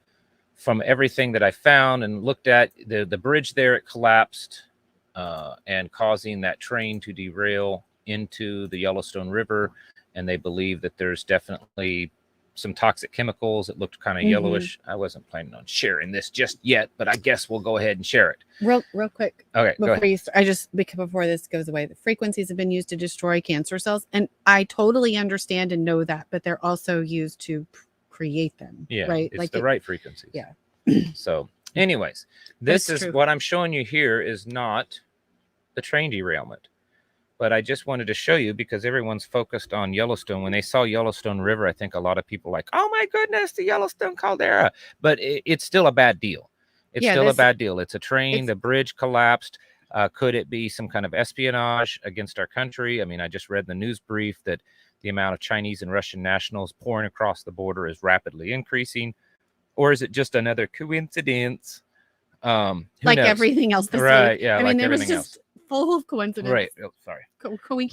from everything that I found and looked at, the bridge there, it collapsed and causing that train to derail into the Yellowstone River. And they believe that there's definitely some toxic chemicals. It looked kind of yellowish. I wasn't planning on sharing this just yet, but I guess we'll go ahead and share it. Real quick. Okay, go ahead. Before this goes away, the frequencies have been used to destroy cancer cells. And I totally understand and know that, but they're also used to create them. Yeah, right. It's like the right frequencies. Yeah. So anyways, this is what I'm showing you here is not the train derailment, but I just wanted to show you because everyone's focused on Yellowstone. When they saw Yellowstone River, I think a lot of people like, oh my goodness, the Yellowstone caldera, but it's still a bad deal. It's still a bad deal. It's a train. The bridge collapsed. Could it be some kind of espionage against our country? I mean, I just read in the news brief that the amount of Chinese and Russian nationals pouring across the border is rapidly increasing. Or is it just another coincidence? Like knows? Everything else. Right. Yeah. I mean, there was just full of coincidence. Right. Oh, sorry.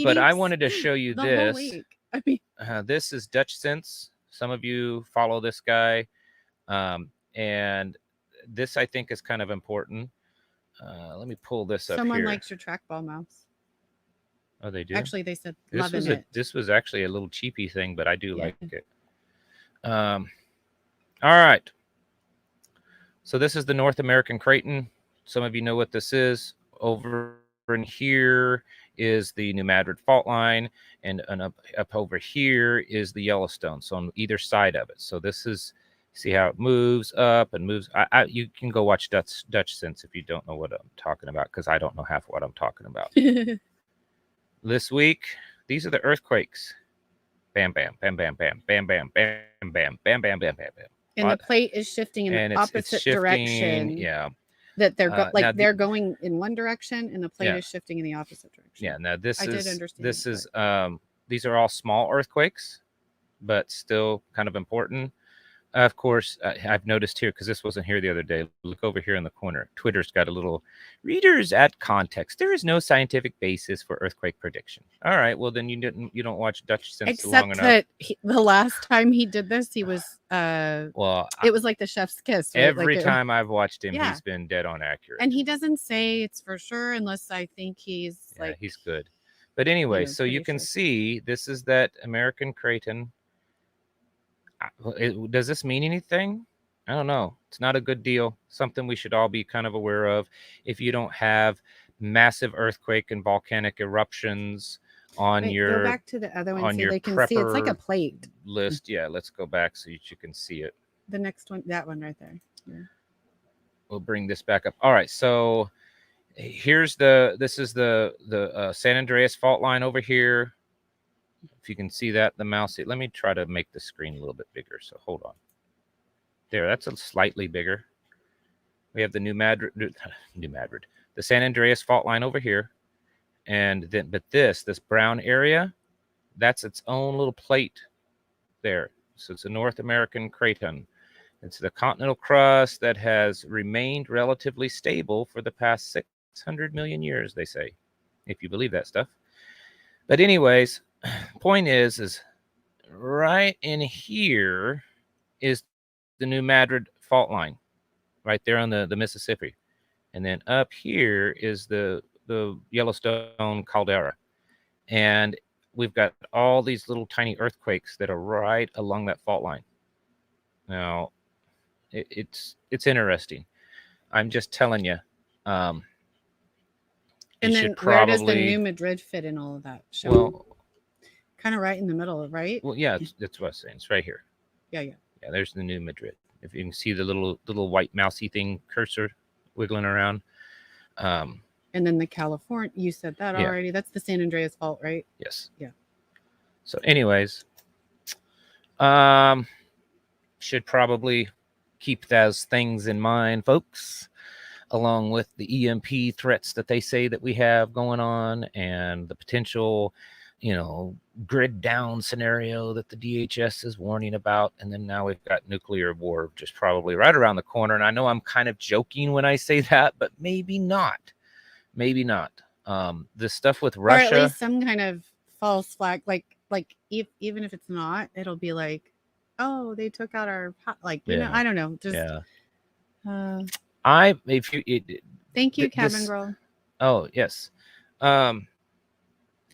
But I wanted to show you this. Whole week. I mean, this is Dutch Sense. Some of you follow this guy. And this, I think, is kind of important. Let me pull this up here. Someone likes your trackball mouse. Oh, they do? Actually, they said loving it. This was actually a little cheapy thing, but I do like it. All right. So this is the North American Craton. Some of you know what this is. Over in here is the New Madrid fault line, and up over here is the Yellowstone. So on either side of it. So this is, see how it moves up and moves. You can go watch Dutch Sense if you don't know what I'm talking about, because I don't know half what I'm talking about. This week, these are the earthquakes. Bam, bam, bam, bam, bam, bam, bam, bam, bam, bam, bam, bam, bam, bam. And the plate is shifting in the opposite direction. Yeah. that they're they're the, going in one direction and the plate is shifting in the opposite direction. Yeah. Now this I is did understand this that is part. these are all small earthquakes, but still kind of important. Of course, I've noticed here, because this wasn't here the other day. Look over here in the corner. Twitter's got a little readers at context. There is no scientific basis for earthquake prediction. All right, well then you don't watch Dutch Sense long Except enough. that the last time he did this, he was well, it was like the chef's kiss, right? Every like time I've watched him, yeah. he's been dead on accurate. And he doesn't say it's for sure unless I think he's like he's good. But anyway, so you can see this is that American Creighton. Does this mean anything? I don't know. It's not a good deal. Something we should all be kind of aware of. If you don't have massive earthquake and volcanic eruptions on your go back to the other one, on so your they can see it's like a plate list. Yeah, let's go back so you can see it. The next one, that one right there. Yeah. We'll bring this back up. All right, so here's this is the San Andreas fault line over here. If you can see that, the mouse. Let me try to make the screen a little bit bigger. So hold on. There, that's a slightly bigger. We have the New Madrid, the San Andreas fault line over here, and then but this brown area, that's its own little plate there. So it's a North American craton. It's the continental crust that has remained relatively stable for the past 600 million years, they say, if you believe that stuff. But anyways, point is right in here is the New Madrid fault line, right there on the Mississippi. And then up here is the Yellowstone caldera. And we've got all these little tiny earthquakes that are right along that fault line. Now, it's interesting. I'm just telling you. And then where does the New Madrid fit in all of that? Kind of right in the middle, right? Well, yeah, that's what I'm saying. It's right here. Yeah. There's the New Madrid. If you can see the little white mousy thing cursor wiggling around. And then the California, you said that already. That's the San Andreas fault, right? Yes. Yeah. So anyways, should probably keep those things in mind, folks, along with the EMP threats that they say that we have going on and the potential, grid down scenario that the DHS is warning about. And then now we've got nuclear war just probably right around the corner. And I know I'm kind of joking when I say that, but maybe not. The stuff with Russia, or at least some kind of false flag, like even if it's not, it'll be like, oh, they took out our I don't know. Just thank you, Cabin Girl. Oh yes.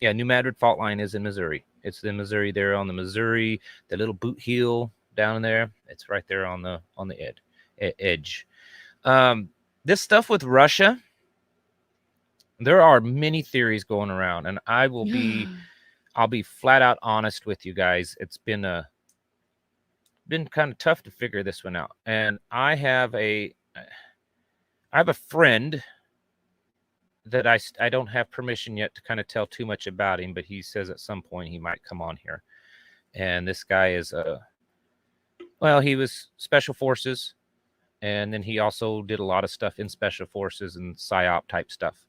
New Madrid fault line is in Missouri. It's in Missouri there on the Missouri, the little boot heel down there. It's right there on the edge. This stuff with Russia, there are many theories going around, and I'll be flat out honest with you guys. It's been kind of tough to figure this one out. And I have a friend that I don't have permission yet to kind of tell too much about him, but he says at some point he might come on here. And this guy is he was special forces, and then he also did a lot of stuff in special forces and PSYOP type stuff.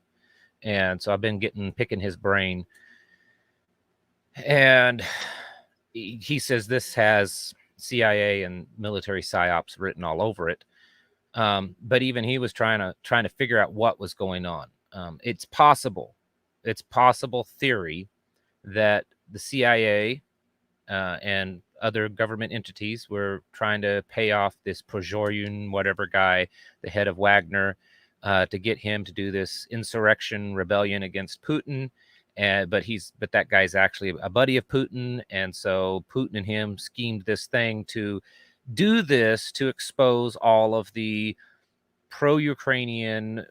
And so I've been picking his brain. And he says this has CIA and military PSYOPs written all over it. But even he was trying to figure out what was going on. It's possible theory that the CIA and other government entities were trying to pay off this Prigozhin, whatever guy, the head of Wagner, to get him to do this insurrection rebellion against Putin. But that guy's actually a buddy of Putin. And so Putin and him schemed this thing to do this to expose all of the pro-Ukrainian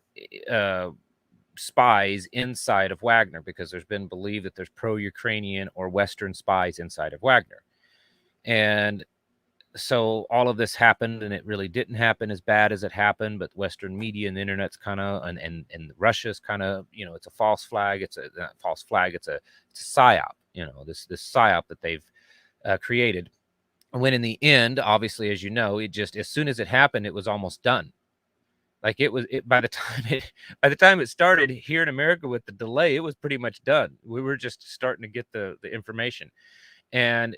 spies inside of Wagner, because there's been believed that there's pro-Ukrainian or Western spies inside of Wagner. And so all of this happened, and it really didn't happen as bad as it happened, but Western media and the internet's kind of, and Russia's kind of, it's a false flag. It's not false flag. It's a PSYOP, this PSYOP that they've created. When in the end, obviously, as you know, it just, as soon as it happened, it was almost done. Like by the time it started here in America with the delay, it was pretty much done. We were just starting to get the information. And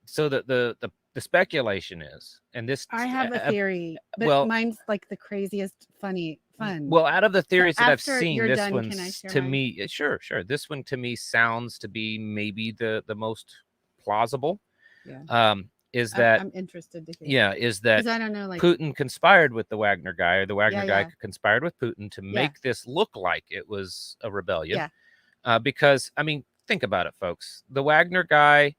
so the speculation is, and this I have a theory, but well, mine's like the craziest fun. well, out of the theories that I've after seen, you're this done, can I one's share to mine? me, sure. This one to me sounds to be maybe the most plausible. Yeah. Is that I'm interested to hear. Yeah, is that I don't know, like Putin conspired with the Wagner guy, or the Wagner guy yeah. conspired with Putin to Yeah. make this look like it was a rebellion. Yeah. Because I mean, think about it, folks. The Wagner guy,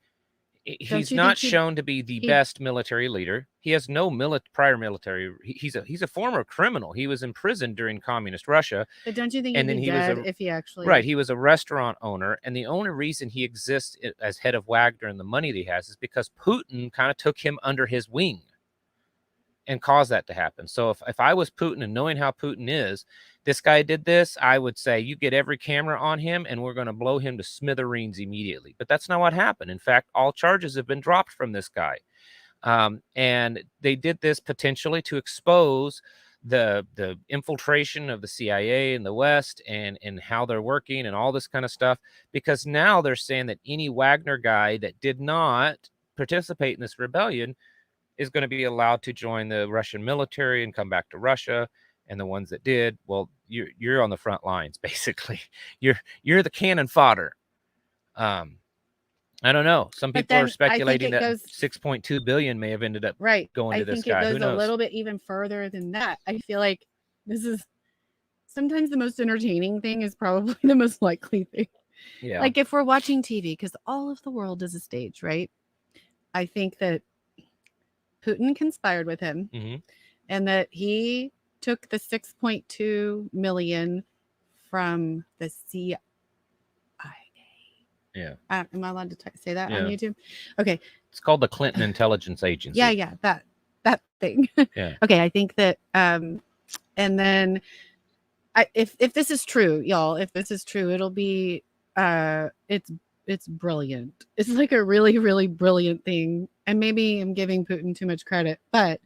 he's not shown to be the best military leader. He has no prior military. He's a former criminal. He was imprisoned during communist Russia. But don't you think he'd be dead if he actually... Right, he was a restaurant owner, and the only reason he exists as head of Wagner and the money that he has is because Putin kind of took him under his wing and caused that to happen. So if I was Putin, and knowing how Putin is, this guy did this, I would say, you get every camera on him and we're going to blow him to smithereens immediately. But that's not what happened. In fact, all charges have been dropped from this guy. And they did this potentially to expose the infiltration of the CIA in the West, and how they're working and all this kind of stuff, because now they're saying that any Wagner guy that did not participate in this rebellion is going to be allowed to join the Russian military and come back to Russia. And the ones that did, well, you're on the front lines, basically. You're the cannon fodder. I don't know. Some people are speculating that 6.2 billion may have ended up going to this guy. I think it goes a little bit even further than that. I feel like this is sometimes the most entertaining thing is probably the most likely thing. Yeah. Like if we're watching TV, because all of the world is a stage, right? I think that Putin conspired with him, and that he took the 6.2 million from the CIA. Yeah. Am I allowed to say that on YouTube? Okay. It's called the Clinton Intelligence Agency. Yeah. That thing. Yeah. Okay. I think that, and then if this is true, y'all, if this is true, it'll be, it's brilliant. It's like a really, really brilliant thing. And maybe I'm giving Putin too much credit, but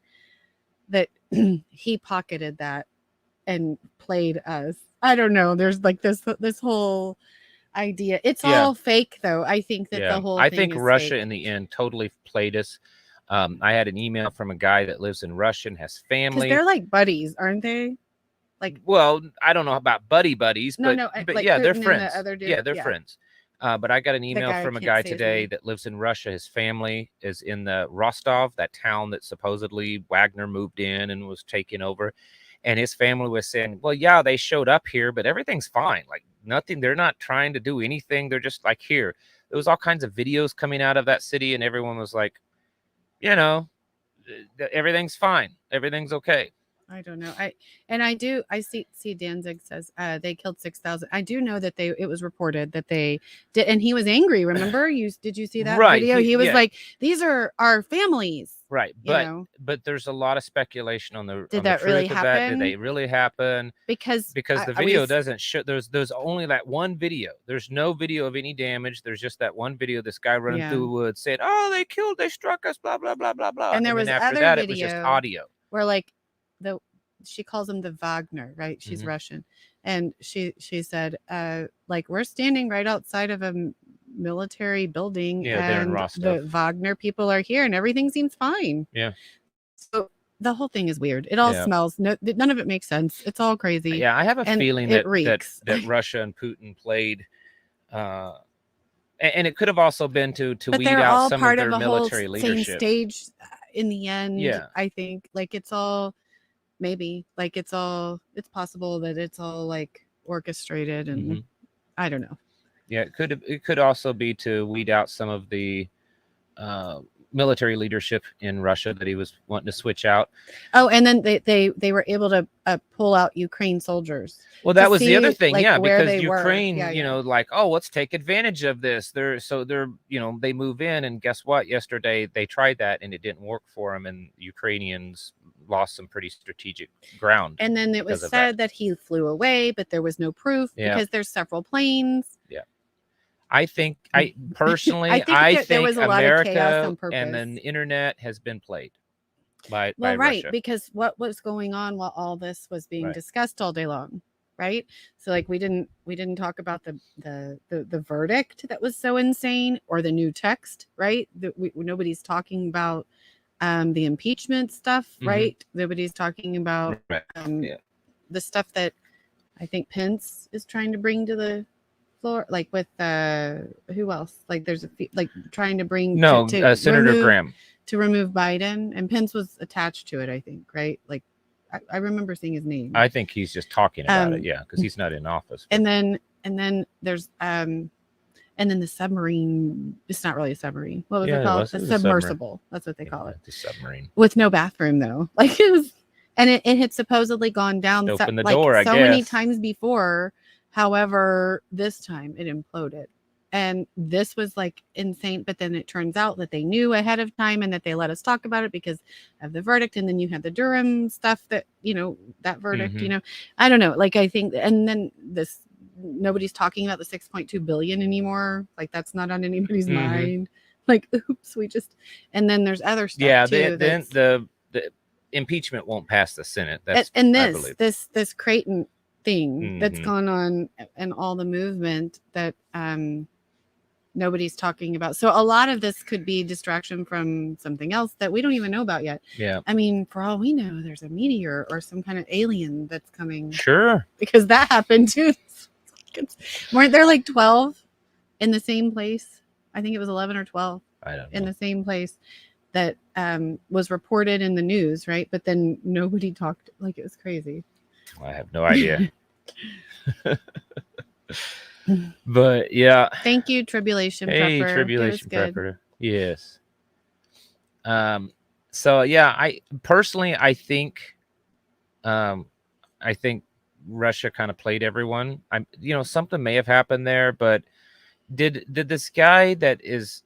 that he pocketed that and played us. I don't know. There's like this whole idea. It's all fake, though. I think that the whole thing think is Russia fake. in the end totally played us. I had an email from a guy that lives in Russia and has family. They're like buddies, aren't they? Like, well, I don't know about buddies, but like yeah, they're Putin friends. And the other dude. Yeah, they're friends. But I got an email from a guy today that lives in Russia. His family is in the Rostov, that town that supposedly Wagner moved in and was taking over. And his family was saying, well, yeah, they showed up here, but everything's fine. Like nothing. They're not trying to do anything. They're just like here. There was all kinds of videos coming out of that city, and everyone was like, you know, everything's fine. Everything's okay. I don't know. I see Danzig says they killed 6,000. I do know that it was reported that they did, and he was angry. Remember, did you see that video? He was like, "These are our families." Right, but there's a lot of speculation on the did that really happen? Did they really happen? Because the video doesn't show. There's only that one video. There's no video of any damage. There's just that one video. This guy running through the woods said, "Oh, they struck us." Blah blah blah blah blah. And there was after other that, video it was just audio. Where like she calls him the Wagner, right? She's Russian, and she said, like we're standing right outside of a military building, and the Wagner people are here, and everything seems fine. Yeah. So the whole thing is weird. It all smells. None of it makes sense. It's all crazy. Yeah, I have a feeling that Russia and Putin played. And it could have also been to weed out some of their military leadership. Same stage in the end. Yeah, I think like it's all. Maybe like it's possible that it's all like orchestrated, and I don't know. Yeah, it could also be to weed out some of the military leadership in Russia that he was wanting to switch out. Oh, and then they were able to pull out Ukraine soldiers. Well, that was the other thing, because Ukraine, like, oh, let's take advantage of this. They're they move in, and guess what? Yesterday they tried that and it didn't work for them, and Ukrainians lost some pretty strategic ground. And then it was said that he flew away, but there was no proof because there's several planes. Yeah. I think personally, I think there was a lot of chaos on America purpose. and the internet has been played. by right, Russia. because what was going on while all this was being discussed all day long, right? So like we didn't talk about the verdict that was so insane, or the new text, right? Nobody's talking about the impeachment stuff, right? Nobody's talking about the stuff that I think Pence is trying to bring to the floor, like with who else? Like there's like trying to bring Senator Graham to remove Biden, and Pence was attached to it, I think, right? Like I remember seeing his name. I think he's just talking about it, because he's not in office. But. And then there's and then the submarine. It's not really a submarine. What was it called? A submersible. That's what they call it. The submarine with no bathroom though. Like it was, and it had supposedly gone down open the door, so many times before. However, this time it imploded. And this was like insane. But then it turns out that they knew ahead of time and that they let us talk about it because of the verdict. And then you had the Durham stuff that, that verdict, I don't know. Like, I think, and then nobody's talking about the 6.2 billion anymore. Like that's not on anybody's mind. Like, oops, and then there's other stuff. Yeah. Too, then the impeachment won't pass the Senate. That's and this Creighton thing that's gone on and all the movement that nobody's talking about. So a lot of this could be distraction from something else that we don't even know about yet. Yeah. I mean, for all we know, there's a meteor or some kind of alien that's coming. Sure. Because that happened too. Weren't there like 12 in the same place? I think it was 11 or 12. I don't know. In the same place that was reported in the news, right? But then nobody talked. Like it was crazy. I have no idea. But yeah. Thank you, Tribulation Prepper. Hey, Tribulation Prepper. Yes. So yeah, I personally think Russia kind of played everyone. Something may have happened there, but did this guy that is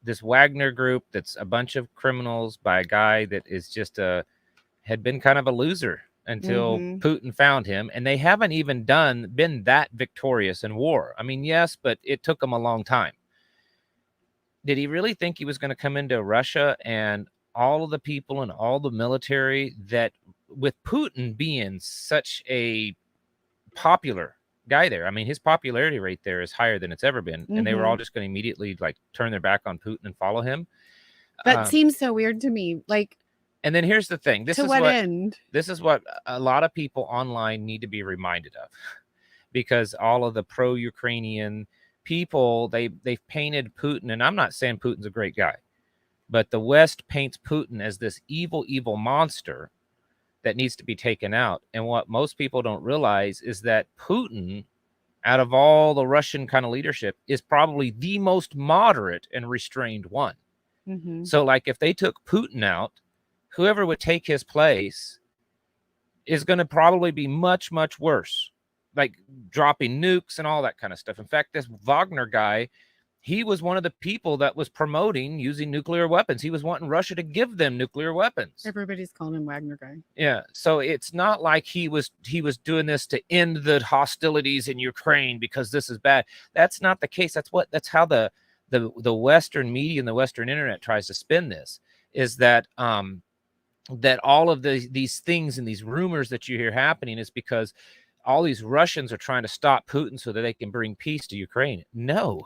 this Wagner group that's a bunch of criminals by a guy that is just had been kind of a loser until Putin found him, and they haven't even been that victorious in war. I mean, yes, but it took them a long time. Did he really think he was going to come into Russia and all of the people and all the military that, with Putin being such a popular guy there, I mean, his popularity rate there is higher than it's ever been, and they were all just going to immediately like turn their back on Putin and follow him? That seems so weird to me. Like, and then here's the thing. This is what a lot of people online need to be reminded of, because all of the pro-Ukrainian people, they've painted Putin, and I'm not saying Putin's a great guy, but the West paints Putin as this evil, evil monster that needs to be taken out. And what most people don't realize is that Putin, out of all the Russian kind of leadership, is probably the most moderate and restrained one. So like if they took Putin out, whoever would take his place is going to probably be much, much worse, like dropping nukes and all that kind of stuff. In fact, this Wagner guy, he was one of the people that was promoting using nuclear weapons. He was wanting Russia to give them nuclear weapons. Everybody's calling him Wagner guy. Yeah. So it's not like he was doing this to end the hostilities in Ukraine because this is bad. That's not the case. That's how the Western media and the Western internet tries to spin this, is that that all of these things and these rumors that you hear happening is because all these Russians are trying to stop Putin so that they can bring peace to Ukraine. No,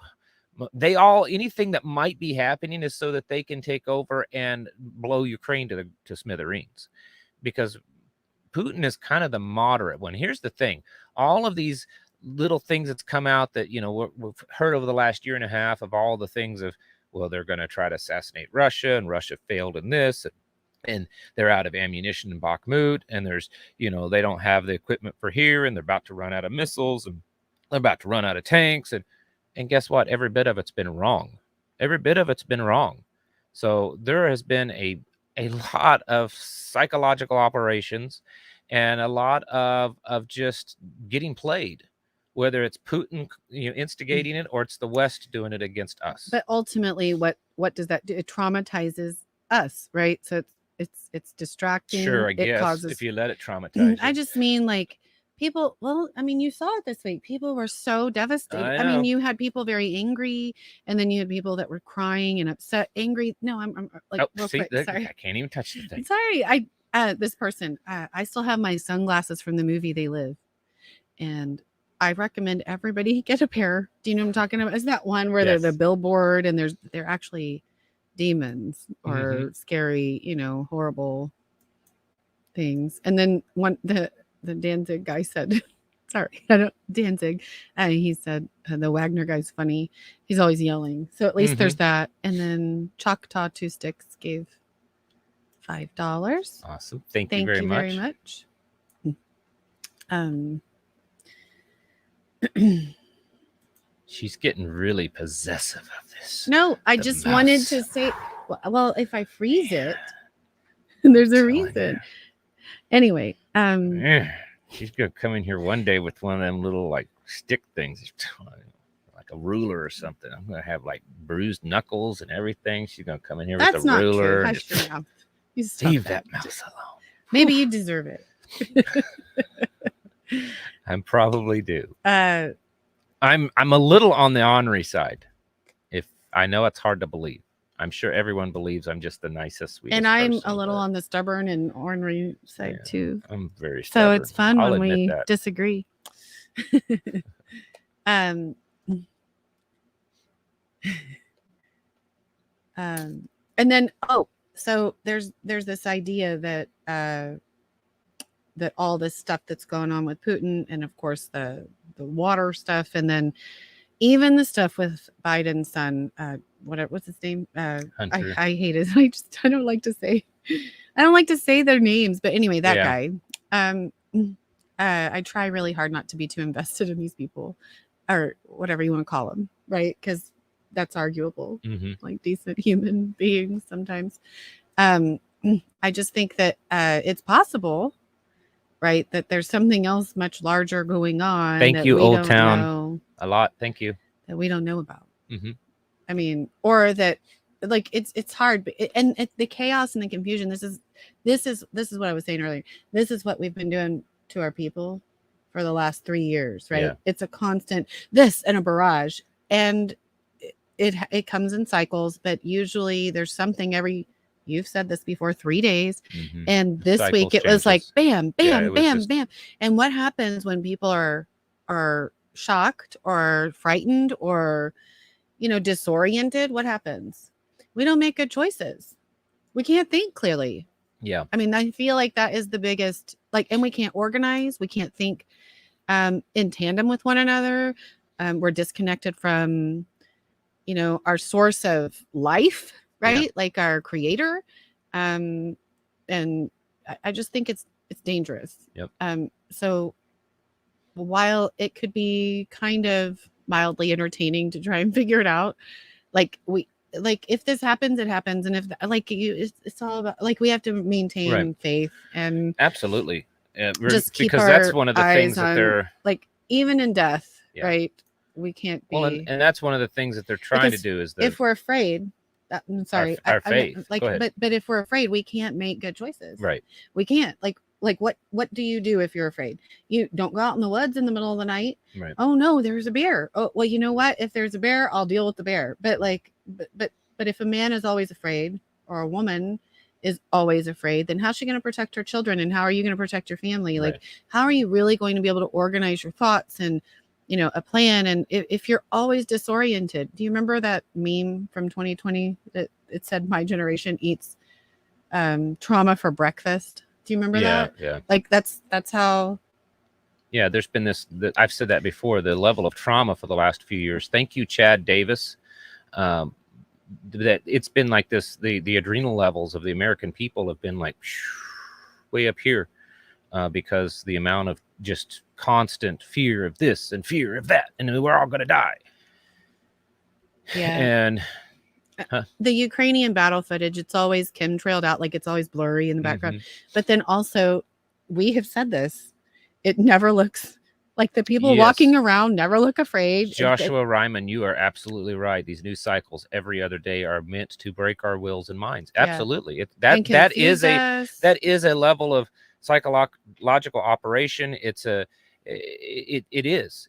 anything that might be happening is so that they can take over and blow Ukraine to smithereens, because Putin is kind of the moderate one. Here's the thing. All of these little things that's come out that, we've heard over the last year and a half of all the things of, well, they're going to try to assassinate Russia, and Russia failed in this, and they're out of ammunition in Bakhmut, and there's, they don't have the equipment for here, and they're about to run out of missiles, and they're about to run out of tanks. And guess what? Every bit of it's been wrong. Every bit of it's been wrong. So there has been a lot of psychological operations and a lot of just getting played, whether it's Putin instigating it or it's the West doing it against us. But ultimately, what does that do? It traumatizes us, right? So it's distracting. Sure, I guess, if you let it traumatize you. I just mean, like, people, well, I mean, you saw it this week. People were so devastated. I I mean, know. you had people very angry, and then you had people that were crying and upset, angry. No, I'm like, Oh, real see, quick. look, Sorry. I can't even touch the thing. Sorry. This person, I still have my sunglasses from the movie They Live. And I recommend everybody get a pair. Do you know what I'm talking about? Is that one where they're the Yes. billboard and they're actually demons or Mhm. scary, you know, horrible things. And then the Danzig guy said, sorry, I don't Danzig. He said the Wagner guy's funny. He's always yelling. So at least there's that. And then Choctaw Two Sticks gave $5. Awesome. Thank you Thank very you much. very much. She's getting really possessive of this. No, I The just mouse. wanted to say, well, if I freeze it, there's a Telling reason. Anyway, Yeah. She's gonna come in here one day with one of them little like stick things, like a ruler or something. I'm gonna have like bruised knuckles and everything. She's gonna come in here with that's a not ruler. true. And Hush your just, mouth. You stop leave that. that mouse alone. Maybe you deserve it. I probably do. Uh, I'm a little on the ornery side. If I know it's hard to believe. I'm sure everyone believes I'm just the nicest, sweetest and I'm person, a little but on the stubborn and ornery side yeah, too. I'm very So stubborn. it's fun I'll when admit we that. disagree. And then so there's this idea that that all this stuff that's going on with Putin, and of course the water stuff, and then even the stuff with Biden's son, what's his name? Hunter. I hate it. I don't like to say their names, but anyway, that guy. I try really hard not to be too invested in these people, or whatever you want to call them, right? Because that's arguable, like decent human beings sometimes. I just think that it's possible, right, that there's something else much larger going on. Thank you, Old Town. Know, a lot. Thank you. That we don't know about. I mean, or that, like, it's hard, but the chaos and the confusion. This is what I was saying earlier. This is what we've been doing to our people for the last 3 years, right? Yeah. It's a constant this and a barrage, and it comes in cycles, but usually there's something every. You've said this before, 3 days. And this week it was like bam, bam, bam, bam. And what happens when people are shocked or frightened or, you know, disoriented? What happens? We don't make good choices. We can't think clearly. Yeah. I mean, I feel like that is the biggest, like, and we can't organize. We can't think in tandem with one another. We're disconnected from, you know, our source of life, right? Like our creator. And I just think it's dangerous. So while it could be kind of mildly entertaining to try and figure it out, like if this happens, it happens. And if it's all about, like, we have to maintain faith and absolutely just keep because that's one of the things that they're like, even in death, right? We can't be. Well, and that's one of the things that they're trying to do is that if we're afraid, I'm sorry, our faith. Like, but if we're afraid, we can't make good choices. Right. We can't. Like what do you do if you're afraid? You don't go out in the woods in the middle of the night. Right. Oh no, there's a bear. Oh, well, you know what? If there's a bear, I'll deal with the bear. But if a man is always afraid, or a woman is always afraid, then how's she going to protect her children? And how are you going to protect your family? Like, how are you really going to be able to organize your thoughts and, you know, a plan? And if you're always disoriented, do you remember that meme from 2020 that it said my generation eats trauma for breakfast? Do you remember that? Yeah. Like that's how. Yeah, there's been I've said that before, the level of trauma for the last few years. Thank you, Chad Davis. That it's been like this, the adrenal levels of the American people have been like way up here because the amount of just constant fear of this and fear of that, and we're all going to die. Yeah. And the Ukrainian battle footage, it's always chemtrailed out, like it's always blurry in the background. But then also, we have said this, it never looks like the people walking around never look afraid. Joshua Ryman, you are absolutely right. These news cycles every other day are meant to break our wills and minds. Absolutely. That is a level of psychological operation. It's it is.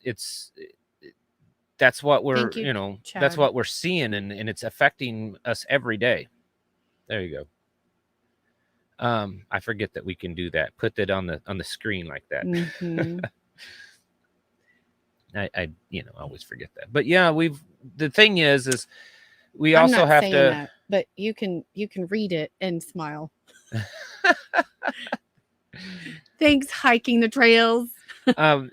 That's what we're, Thank you, that's Chad. what we're seeing, and it's affecting us every day. There you go. I forget that we can do that. Put that on the screen like that. Mm-hmm. I always forget that. But yeah, the thing is we I'm also not have saying to. that, but you can read it and smile. Thanks, hiking the trails. One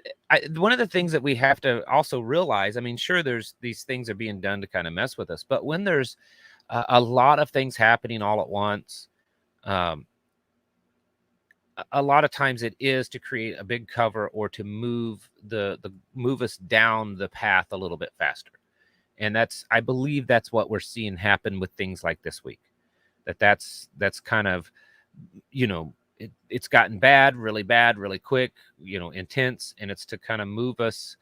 of the things that we have to also realize, I mean, sure, there's these things are being done to kind of mess with us, but when there's a lot of things happening all at once, a lot of times it is to create a big cover or to move move us down the path a little bit faster. And I believe that's what we're seeing happen with things like this week. That's kind of, it's gotten bad, really quick, intense, and it's to kind of move us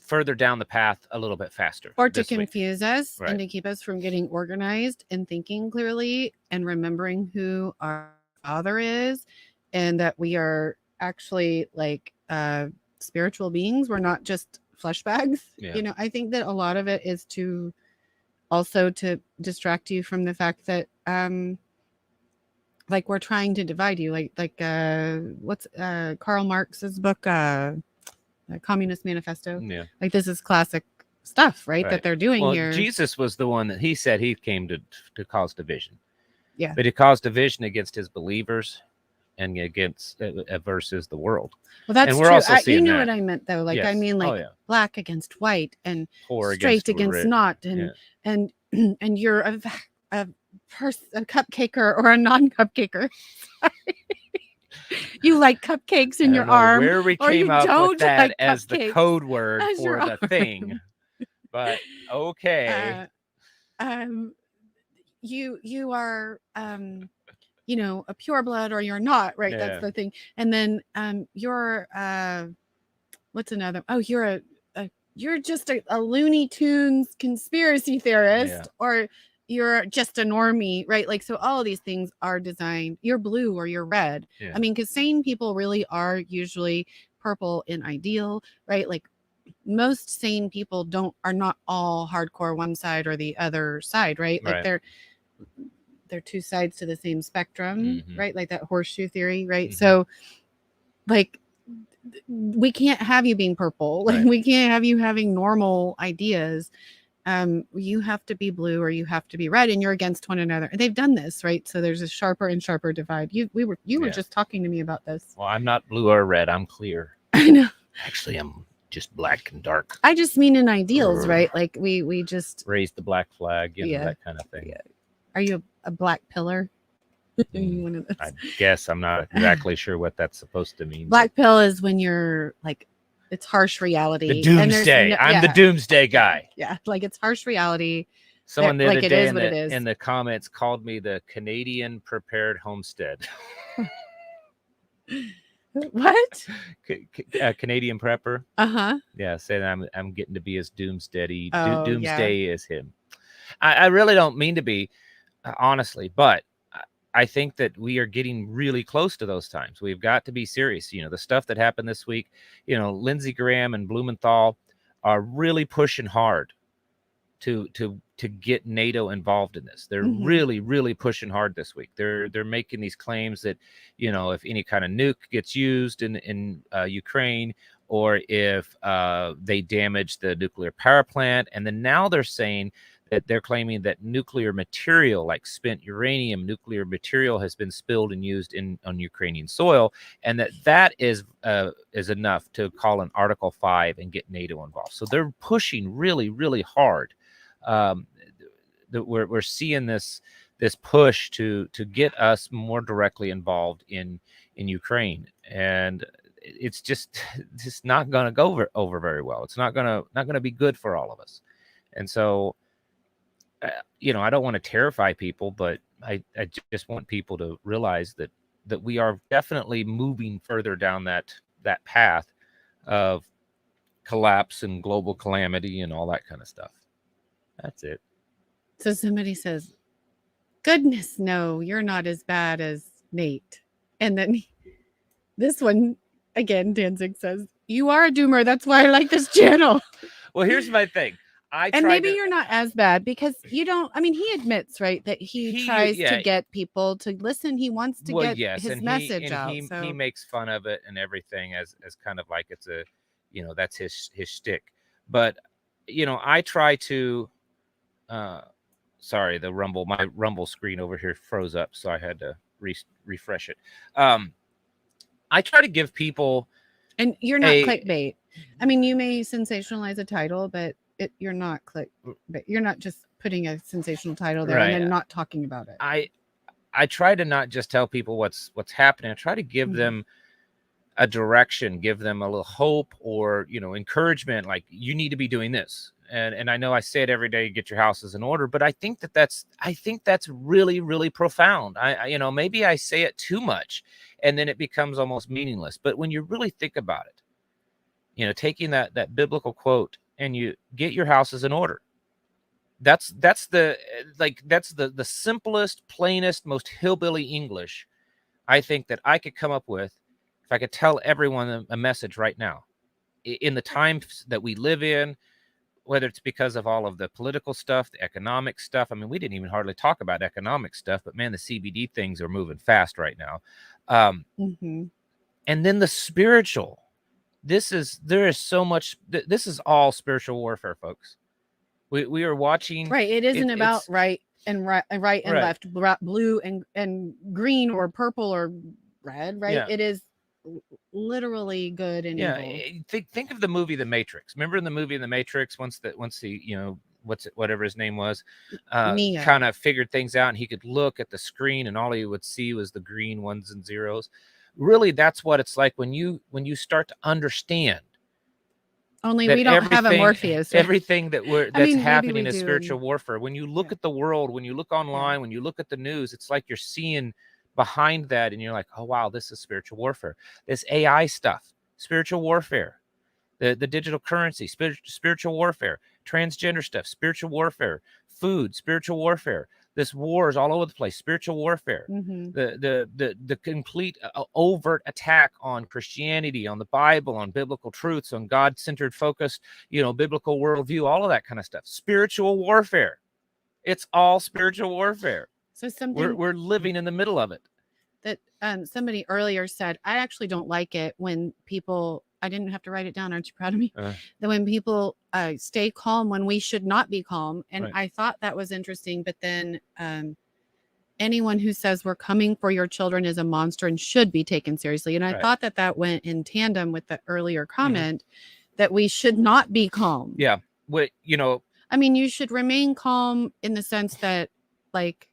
further down the path a little bit faster, or to confuse us, right, and to keep us from getting organized and thinking clearly and remembering who our Father is, and that we are actually like spiritual beings. We're not just flesh bags. Yeah. I think that a lot of it is to distract you from the fact that like we're trying to divide you, like what's Karl Marx's book, Communist Manifesto. Yeah. Like this is classic stuff, right? That they're doing here. Jesus was the one that he said he came to cause division. Yeah. But he caused division against his believers and against versus the world. Well, that's and we're true. Also seeing you knew that. what I meant, though. Like, Yes. I mean, like black against white, and poor straight against not, and and you're a cupcaker or a non-cupcaker. You like cupcakes in your arm, where we or came you up don't with that like as the code word as for the thing. But okay. You are a pure blood, or you're not, right? That's the thing. And then you're what's another? Oh, you're just a Looney Tunes conspiracy theorist, or you're just a normie, right? Like, so all of these things are designed. You're blue or you're red. I mean, because sane people really are usually purple in ideal, right? Like most sane people are not all hardcore one side or the other side, right? Like they're two sides to the same spectrum, right? Like that horseshoe theory, right? So like we can't have you being purple. Like we can't have you having normal ideas. You have to be blue or you have to be red, and you're against one another. And they've done this, right? So there's a sharper and sharper divide. You were just talking to me about this. Well, I'm not blue or red. I'm clear. I know. Actually, I'm just black and dark. I just mean in ideals, right? Like we just raise the black flag, that kind of thing. Yeah. Are you a black pillar? I guess I'm not exactly sure what that's supposed to mean. Black pill is when you're like, it's harsh reality. The doomsday. I'm the doomsday guy. Yeah, like it's harsh reality. Someone the other day in the comments called me the Canadian Prepared Homestead. What? Canadian prepper. Yeah, saying I'm getting to be as doomsday. Doomsday as him. I really don't mean to be, honestly, but I think that we are getting really close to those times. We've got to be serious. The stuff that happened this week, Lindsey Graham and Blumenthal are really pushing hard to get NATO involved in this. They're really, really pushing hard this week. They're making these claims that, if any kind of nuke gets used in Ukraine, or if they damage the nuclear power plant, and then now they're saying that they're claiming that nuclear material, like spent uranium, nuclear material has been spilled and used on Ukrainian soil, and that is enough to call an Article 5 and get NATO involved. So they're pushing really, really hard. We're seeing this push to get us more directly involved in Ukraine, and it's just not going to go over very well. It's not going to be good for all of us, and so. I don't want to terrify people, but I just want people to realize that we are definitely moving further down that path of collapse and global calamity and all that kind of stuff. That's it. So somebody says, goodness, no, you're not as bad as Nate. And then this one Again, Danzig says, you are a doomer. That's why I like this channel. Well, here's my thing. And maybe you're not as bad because you don't. I mean, he admits, right, that he tries to get people to listen. He wants to get his message out. He makes fun of it and everything as kind of like it's a, you know, that's his shtick. But you know, I try to. Sorry, my Rumble screen over here froze up, so I had to refresh it. I try to give people. And you're not clickbait. I mean, you may sensationalize a title, but you're not clickbait. You're not just putting a sensational title there and then not talking about it. I try to not just tell people what's happening. I try to give them a direction, give them a little hope or, you know, encouragement. Like, you need to be doing this. And I know I say it every day, get your houses in order, but I think that's really, really profound. I you know, maybe I say it too much and then it becomes almost meaningless. But when you really think about it, you know, taking that biblical quote and you get your houses in order. That's the simplest, plainest, most hillbilly English I think that I could come up with if I could tell everyone a message right now. In the times that we live in, whether it's because of all of the political stuff, the economic stuff. I mean, we didn't even hardly talk about economic stuff, but man, the CBD things are moving fast right now. And then the spiritual. There is so much. This is all spiritual warfare, folks. We are watching. Right. It isn't about right and left, blue and green or purple or red. Right. Yeah. It is literally good and evil. Think of the movie The Matrix. Remember in the movie The Matrix, once the you know, whatever his name was, kind of figured things out, and he could look at the screen and all he would see was the green ones and zeros. Really, that's what it's like when you start to understand. Only we don't have a Morpheus. Right? Everything that's happening is spiritual warfare. When you look at the world, when you look online, when you look at the news, it's like you're seeing behind that and you're like, oh wow, this is spiritual warfare. This AI stuff, spiritual warfare. The digital currency, spiritual warfare. Transgender stuff, spiritual warfare. Food, spiritual warfare. This war is all over the place, spiritual warfare. The complete overt attack on Christianity, on the Bible, on biblical truths, on God-centered focus, you know, biblical worldview, all of that kind of stuff. Spiritual warfare. It's all spiritual warfare. So something we're living in the middle of it. That somebody earlier said, I actually don't like it when people, I didn't have to write it down. Aren't you proud of me? That when people stay calm when we should not be calm. And I thought that was interesting. But then anyone who says we're coming for your children is a monster and should be taken seriously. And I thought that went in tandem with the earlier comment that we should not be calm. Yeah. You know, I mean, you should remain calm in the sense that, like,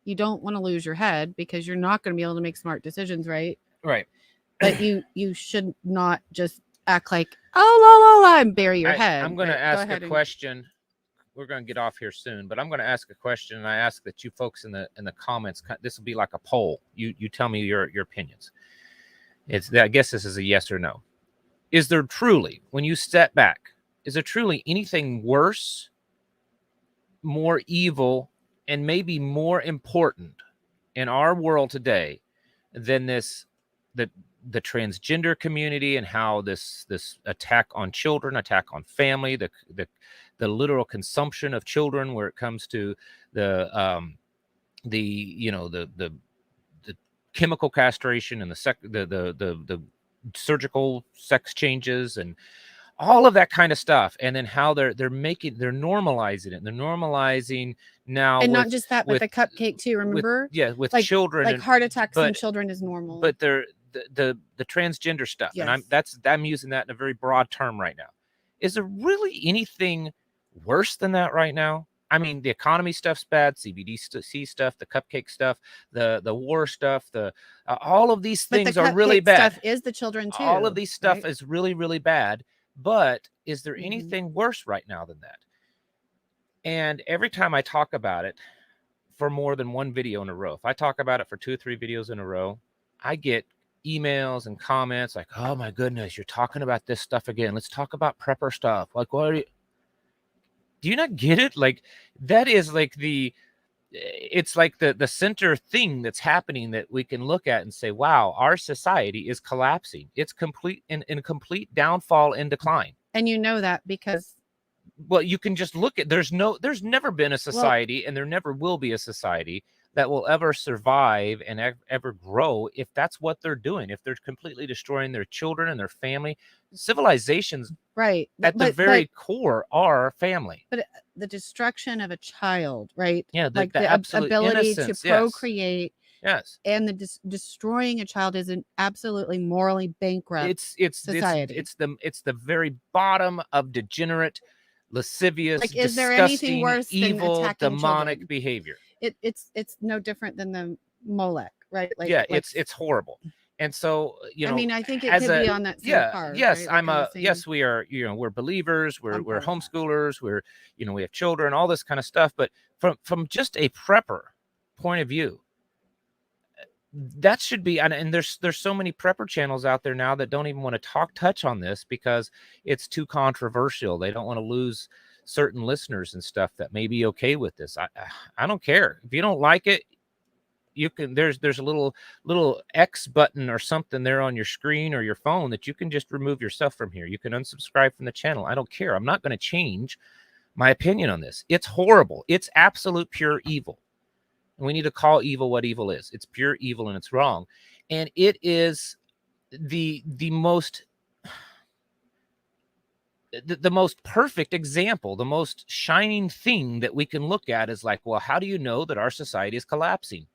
you don't want to lose your head because you're not going to be able to make smart decisions, right? Right. But you should not just act like, oh, la, la, la, and bury your head. I'm going to ask a question. We're going to get off here soon, but I'm going to ask a question, and I ask that you folks in the comments, this will be like a poll. You tell me your opinions. I guess this is a yes or no. Is there truly, when you step back, is there truly anything worse, more evil, and maybe more important in our world today than the transgender community and how this attack on children, attack on family, the literal consumption of children, where it comes to the chemical castration and the surgical sex changes and all of that kind of stuff, and then how they're normalizing it. They're normalizing now, and not just that, but the cupcake too. Remember, with children, like heart attacks in children is normal. But they're the transgender stuff, and I'm using that in a very broad term right now. Is there really anything worse than that right now? I mean, the economy stuff's bad, CBDC stuff, the cupcake stuff, the war stuff, all of these things are really bad. Stuff is the children too. All of these stuff is really, really bad. But is there anything worse right now than that? And every time I talk about it for more than one video in a row, if I talk about it for 2 or 3 videos in a row, I get emails and comments like, oh my goodness, you're talking about this stuff again. Let's talk about prepper stuff. Like, what are you? Do you not get it? Like, that is like it's like the center thing that's happening that we can look at and say, wow, our society is collapsing. It's in complete downfall and decline. And you know that because, well, you can just look at, there's never been a society, and there never will be a society that will ever survive and ever grow if that's what they're doing, if they're completely destroying their children and their family. Civilizations, right, at the very core, are family. But the destruction of a child, right? Yeah, like the absolute ability to innocence, procreate, yes, and the destroying a child is an absolutely morally bankrupt society. It's the very bottom of degenerate, lascivious, like, is there disgusting, anything worse evil, than attacking demonic children? behavior. It's no different than the Molech, right? Like, yeah, it's horrible. And so, I mean, I think it could be on that same par. Yes, right? Like yes, we are, we're believers, we're homeschoolers, we're, we have children, all this kind of stuff. But from just a prepper point of view, that should be, and there's so many prepper channels out there now that don't even want to touch on this because it's too controversial. They don't want to lose certain listeners and stuff that may be okay with this. I don't care. If you don't like it, you can, there's a little X button or something there on your screen or your phone that you can just remove yourself from here. You can unsubscribe from the channel. I don't care. I'm not going to change my opinion on this. It's horrible. It's absolute pure evil. And we need to call evil what evil is. It's pure evil and it's wrong. And it is the most perfect example, the most shining thing that we can look at is like, well, how do you know that our society is collapsing?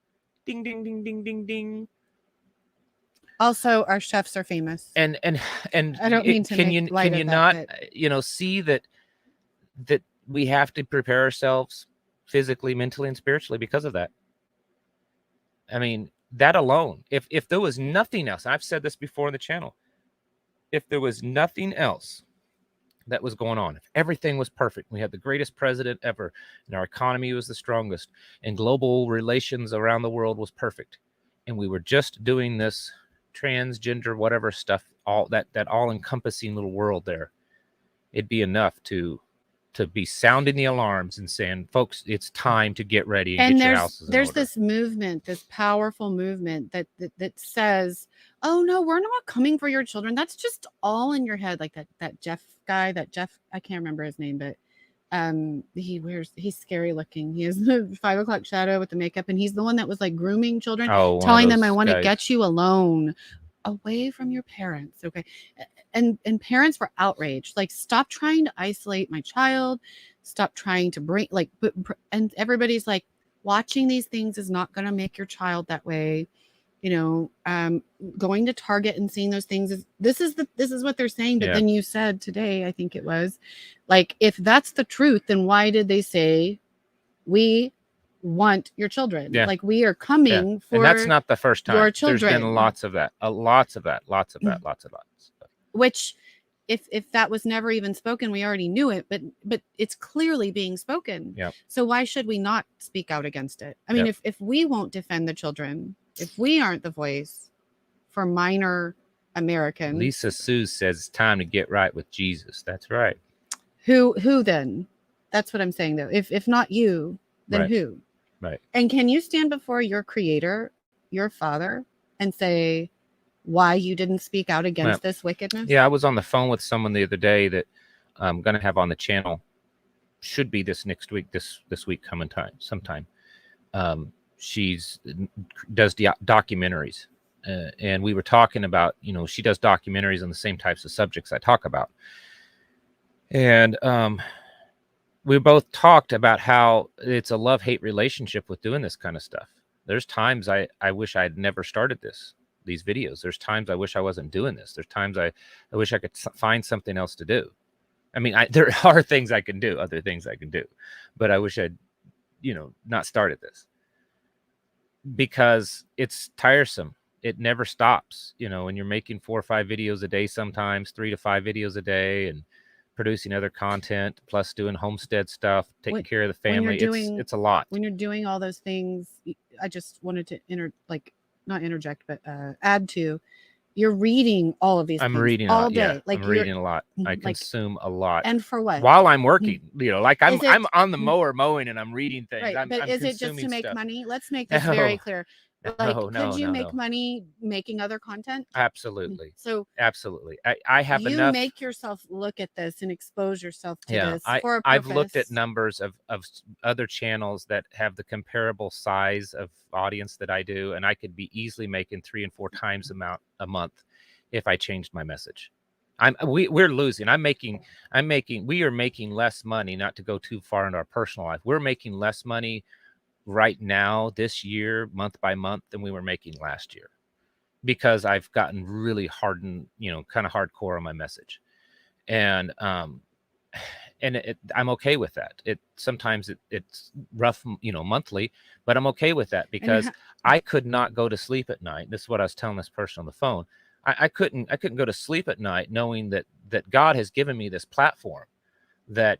Ding, ding, ding, ding, ding, ding. Also, our chefs are famous. And I don't mean to make light of that, not see that we have to prepare ourselves physically, mentally, and spiritually because of that. I mean, that alone, if there was nothing else, I've said this before in the channel, if there was nothing else that was going on, if everything was perfect, we had the greatest president ever, and our economy was the strongest, and global relations around the world was perfect, and we were just doing this transgender whatever stuff, all that all-encompassing little world there, it'd be enough to be sounding the alarms and saying, folks, it's time to get ready and get your houses in order. There's this movement, this powerful movement that says, oh no, we're not coming for your children. That's just all in your head. Like that Jeff guy, I can't remember his name, but he's scary looking. He has the 5 o'clock shadow with the makeup, and he's the one that was like grooming children, telling them, I want to get you alone, away from your parents. Okay. And parents were outraged. Like, stop trying to isolate my child. Stop trying to bring, like, and everybody's like, watching these things is not going to make your child that way. Going to Target and seeing those things this is what they're saying. But then you said today, I think it was, like, if that's the truth, then why did they say we want your children? Like, we are coming for, and that's not the first time. Your children. There's been lots of that. Which, if that was never even spoken, we already knew it, but it's clearly being spoken. So why should we not speak out against it? I mean, if we won't defend the children, if we aren't the voice for minor Americans. Lisa Sue says it's time to get right with Jesus. That's right. Who then? That's what I'm saying, though. If not you, then who? Right. And can you stand before your creator, your father, and say why you didn't speak out against this wickedness? Yeah, I was on the phone with someone the other day that I'm going to have on the channel. Should be this next week, this week coming sometime. She's does documentaries, and we were talking about, she does documentaries on the same types of subjects I talk about. And we both talked about how it's a love-hate relationship with doing this kind of stuff. There's times I wish I had never started these videos. There's times I wish I wasn't doing this. There's times I wish I could find something else to do. I mean, there are things I can do, other things I can do, but I wish I'd, not started this because it's tiresome. It never stops, when you're making 4 or 5 videos a day, sometimes 3 to 5 videos a day, and producing other content, plus doing homestead stuff, taking care of the family. It's a lot. When you're doing all those things, I just wanted to not interject, but add to, You're reading all of these I'm things reading all a lot. day. Yeah, Like I'm you're reading a lot. I like, consume a lot. and for what? While I'm working, like Is it- I'm on the mower mowing and I'm reading things. Right. But I'm is it just to consuming make stuff. money? Let's make this very clear. Like, could you make No. money making other content? Absolutely. So absolutely. I have you enough. make yourself look at this and expose yourself to Yeah, this for a purpose. I've looked at numbers of other channels that have the comparable size of audience that I do, and I could be easily making 3 and 4 times amount a month if I changed my message. We're losing. We are making less money, not to go too far into our personal life. We're making less money right now this year, month by month, than we were making last year, because I've gotten really hardened, kind of hardcore on my message. And I'm okay with that. Sometimes it's rough, monthly, but I'm okay with that, because I could not go to sleep at night. This is what I was telling this person on the phone. I couldn't go to sleep at night knowing that God has given me this platform that,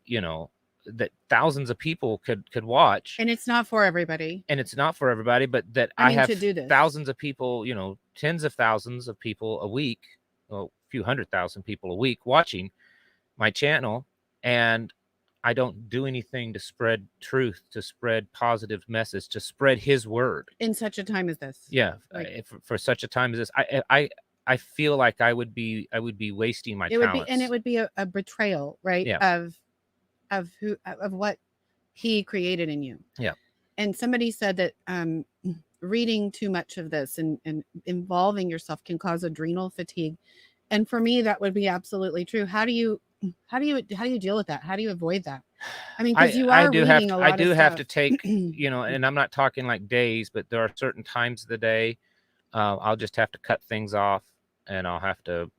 that thousands of people could watch. And it's not for everybody. But that I have to do this. thousands of people, tens of thousands of people a week, a few 100,000 people a week watching my channel, and I don't do anything to spread truth, to spread positive message, to spread his word in such a time as this. Yeah, for such a time as this, I feel like I would be wasting my talents. And it would be a betrayal, right? Yeah. Of what he created in you. Yeah. And somebody said that reading too much of this and involving yourself can cause adrenal fatigue. And for me, that would be absolutely true. How do you deal with that? How do you avoid that? I mean, because you are reading a lot of stuff. I do have to take, and I'm not talking like days, but there are certain times of the day I'll just have to cut things off, and I'll have to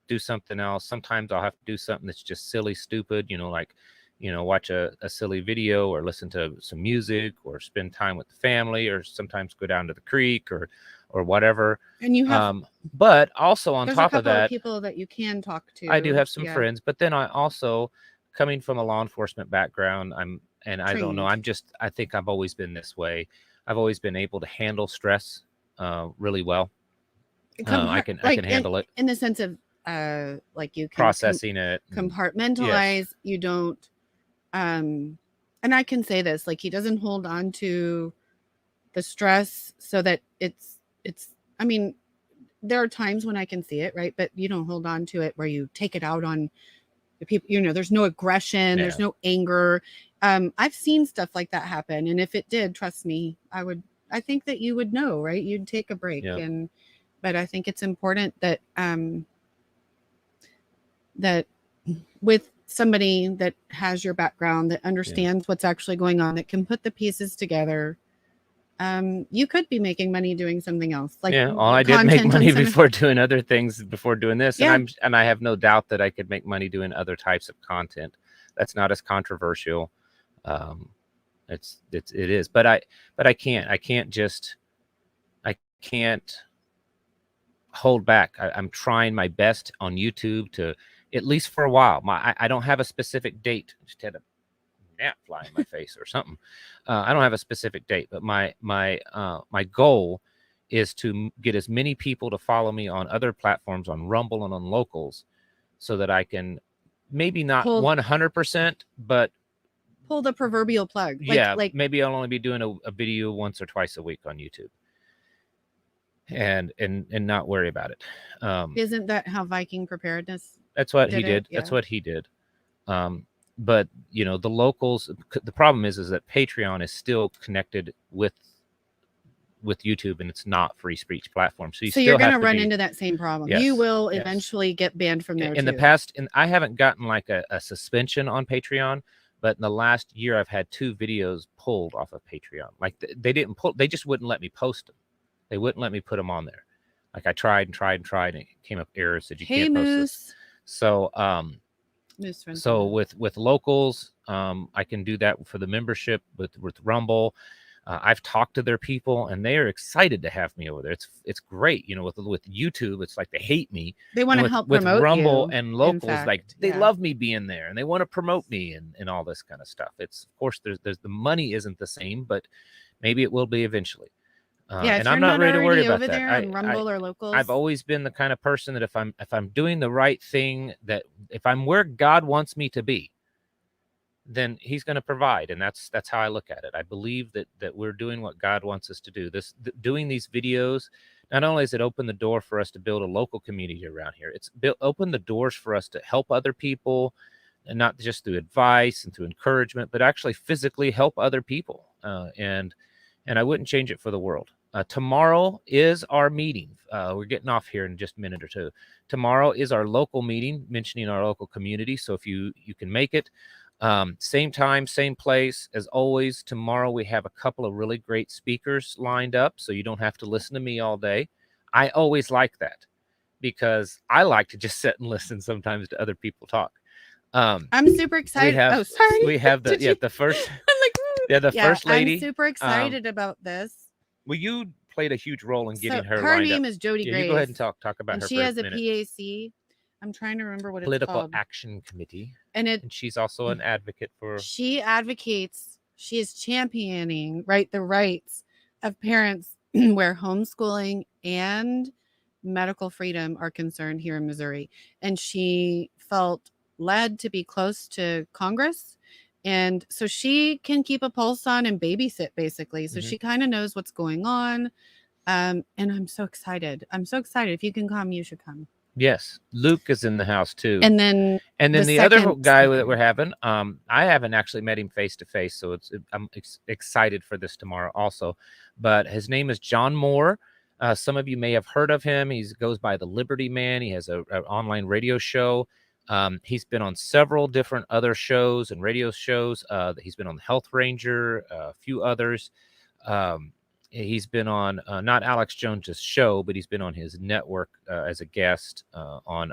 do something else. Sometimes I'll have to do something that's just silly, stupid, like, watch a silly video, or listen to some music, or spend time with the family, or sometimes go down to the creek or whatever. And you have, but also on top of that, people that you can talk to. I do have some friends, but then I also, coming from a law enforcement background, I don't know, I think I've always been this way. I've always been able to handle stress really well. I can handle it in the sense of like you can processing it, compartmentalize. Yes. You don't and I can say this, like, he doesn't hold on to the stress so that it's I mean, there are times when I can see it, right? But you don't hold on to it where you take it out on the people, there's no aggression, there's no anger. I've seen stuff like that happen, and if it did, trust me, I think that you would know, right? You'd take a break. But I think it's important that that with somebody that has your background, that understands what's actually going on, that can put the pieces together. You could be making money doing something else. Like, I did make money before doing other things, before doing this. And I have no doubt that I could make money doing other types of content. That's not as controversial. It is, but I can't hold back. I'm trying my best on YouTube to, at least for a while. I don't have a specific date. Just had a gnat fly in my face or something. I don't have a specific date, but my goal is to get as many people to follow me on other platforms, on Rumble and on Locals, so that I can maybe not 100%, but pull the proverbial plug. Like maybe I'll only be doing a video once or twice a week on YouTube, and not worry about it. Isn't that how Viking Preparedness? That's what he did. That's what he did. But the Locals, the problem is that Patreon is still connected with YouTube, and it's not free speech platform. So you're going to run into that same problem. Yes, you will eventually get banned from there. In the past, and I haven't gotten like a suspension on Patreon, but in the last year, I've had 2 videos pulled off of Patreon. Like they didn't pull, they just wouldn't let me post them. They wouldn't let me put them on there. Like I tried, and it came up errors that you can't post this. So with Locals, I can do that for the membership. With Rumble, I've talked to their people, and they are excited to have me over there. It's great. With YouTube, it's like they hate me. They want to help promote with Rumble you, and Locals, they love me being there, and they want to promote me and all this kind of stuff. It's, of course, there's the money isn't the same, but maybe it will be eventually. Yeah, if And you're I'm not ready to worry already about over that. there on Rumble or Locals, I've always been the kind of person that if I'm doing the right thing, that if I'm where God wants me to be, then he's going to provide. And that's how I look at it. I believe that we're doing what God wants us to do. Doing these videos, not only has it opened the door for us to build a local community around here, it's opened the doors for us to help other people, and not just through advice and through encouragement, but actually physically help other people. And I wouldn't change it for the world. Tomorrow is our meeting. We're getting off here in just a minute or two. Tomorrow is our local meeting, mentioning our local community. So if you can make it, same time, same place as always. Tomorrow we have a couple of really great speakers lined up, so you don't have to listen to me all day. I always like that because I like to just sit and listen sometimes to other people talk. I'm super excited. Oh, sorry. We have the first. I'm like, the first lady. I'm super excited about this. Well, you played a huge role in getting her Her lined name up. is Jody Grace. You go ahead and talk about and her. She for has a a minute. PAC. I'm trying to remember what Political it's called. Action Committee. And she's also an advocate for. She advocates. She is championing the rights of parents where homeschooling and medical freedom are concerned here in Missouri. And she felt led to be close to Congress. And so she can keep a pulse on and babysit, basically. So she kind of knows what's going on. And I'm so excited. If you can come, you should come. Yes, Luke is in the house too. And then the other guy that we're having, I haven't actually met him face to face, so I'm excited for this tomorrow also. But his name is John Moore. Some of you may have heard of him. He goes by the Liberty Man. He has an online radio show. He's been on several different other shows and radio shows. He's been on the Health Ranger, a few others. He's been on not Alex Jones's show, but he's been on his network as a guest on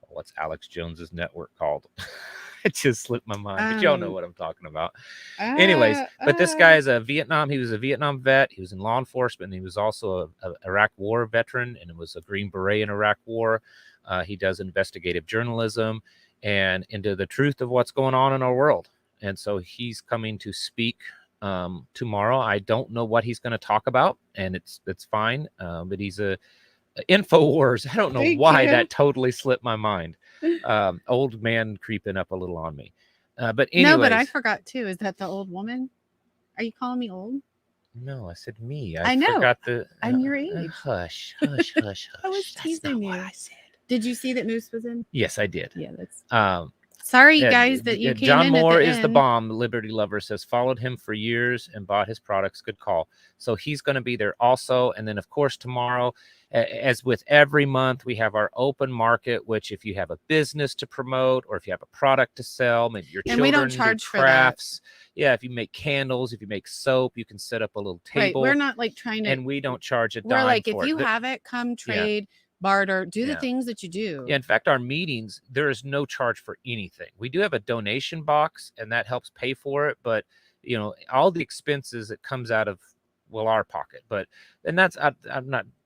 what's Alex Jones's network called? It just slipped my mind, but y'all know what I'm talking about. Anyways, but this guy is he was a Vietnam vet. He was in law enforcement. And he was also a Iraq War veteran, and it was a Green Beret in Iraq War. He does investigative journalism and into the truth of what's going on in our world. And so he's coming to speak tomorrow. I don't know what he's going to talk about, and it's fine. But he's a InfoWars. I don't know why that totally slipped my mind. Old man creeping up a little on me. But anyways, no, but I forgot too. Is that the old woman? Are you calling me old? No, I said me. I know. Forgot I'm your age. Hush, hush, hush, hush. I was teasing you. I said. Did you see that Moose was in? Yes, I did. Yeah, that's. Sorry, guys, that you came John in Moore at the is end. the bomb. The Liberty Lover says followed him for years and bought his products. Good call. So he's going to be there also. And then, of course, tomorrow, as with every month, we have our open market, which if you have a business to promote or if you have a product to sell, maybe your children we don't charge do crafts. Yeah, if you make candles, if you make soap, you can set up a little table. Right, we're not like trying to. And we don't charge a dime. We're like, for if you have it, come trade. Yeah. Barter, do the things that you do. Yeah, in fact, our meetings, there is no charge for anything. We do have a donation box, and that helps pay for it. But all the expenses, it comes out of our pocket. And that's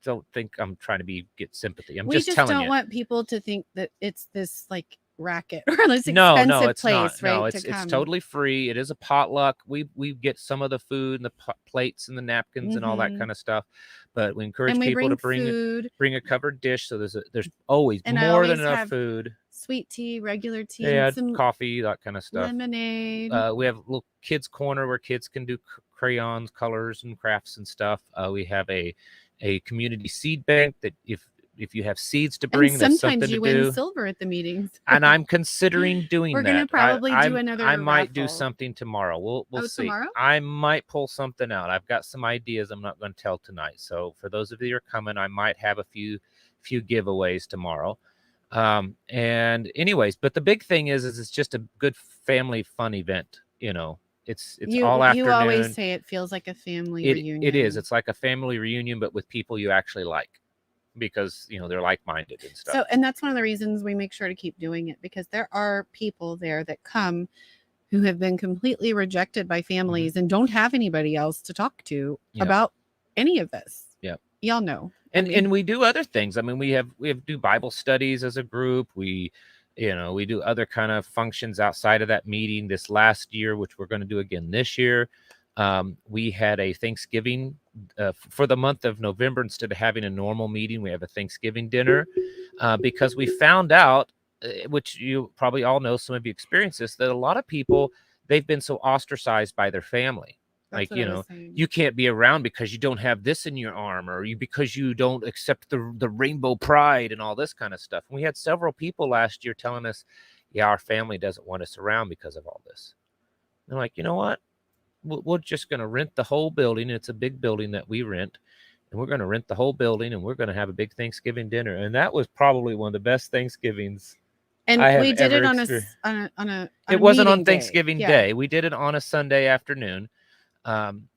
don't think I'm trying to get sympathy. I'm just telling you. We just don't want people to think that it's this like racket or this expensive it's place, not. right? No, it's totally free. It is a potluck. We get some of the food and the plates and the napkins and all that kind of stuff. But we encourage people to bring a covered dish. So there's always more than enough food. Sweet tea, regular tea, and some coffee, that kind of stuff. Lemonade. We have a little kids corner where kids can do crayons, colors, and crafts and stuff. We have a community seed bank that if you have seeds to bring, that's something to do. Sometimes you win silver at the meetings. And I'm considering doing that. We're going to probably do another I might raffle. Do something tomorrow. We'll see. Tomorrow? I might pull something out. I've got some ideas I'm not going to tell tonight. So for those of you who are coming, I might have a few giveaways tomorrow. And anyways, but the big thing is it's just a good family fun event. It's all afternoon. You always say it feels like a family reunion. It is. It's like a family reunion, but with people you actually like. Because they're like-minded and stuff. So, and that's one of the reasons we make sure to keep doing it, because there are people there that come who have been completely rejected by families and don't have anybody else to talk to about any of this. Yeah, y'all know. And we do other things. I mean, we do Bible studies as a group. We do other kind of functions outside of that meeting this last year, which we're going to do again this year. We had a Thanksgiving for the month of November. Instead of having a normal meeting, we have a Thanksgiving dinner because we found out, which you probably all know, some of you experienced this, that a lot of people, they've been so ostracized by their family. That's Like, what I was saying. you can't be around because you don't have this in your arm, or because you don't accept the rainbow pride and all this kind of stuff. And we had several people last year telling us, yeah, our family doesn't want us around because of all this. And like, you know what? We're just going to rent the whole building. It's a big building that we rent, and we're going to rent the whole building, and we're going to have a big Thanksgiving dinner. And that was probably one of the best Thanksgivings And I have we did ever it on experienced. a It wasn't on meeting day. Thanksgiving Yeah. Day. We did it on a Sunday afternoon.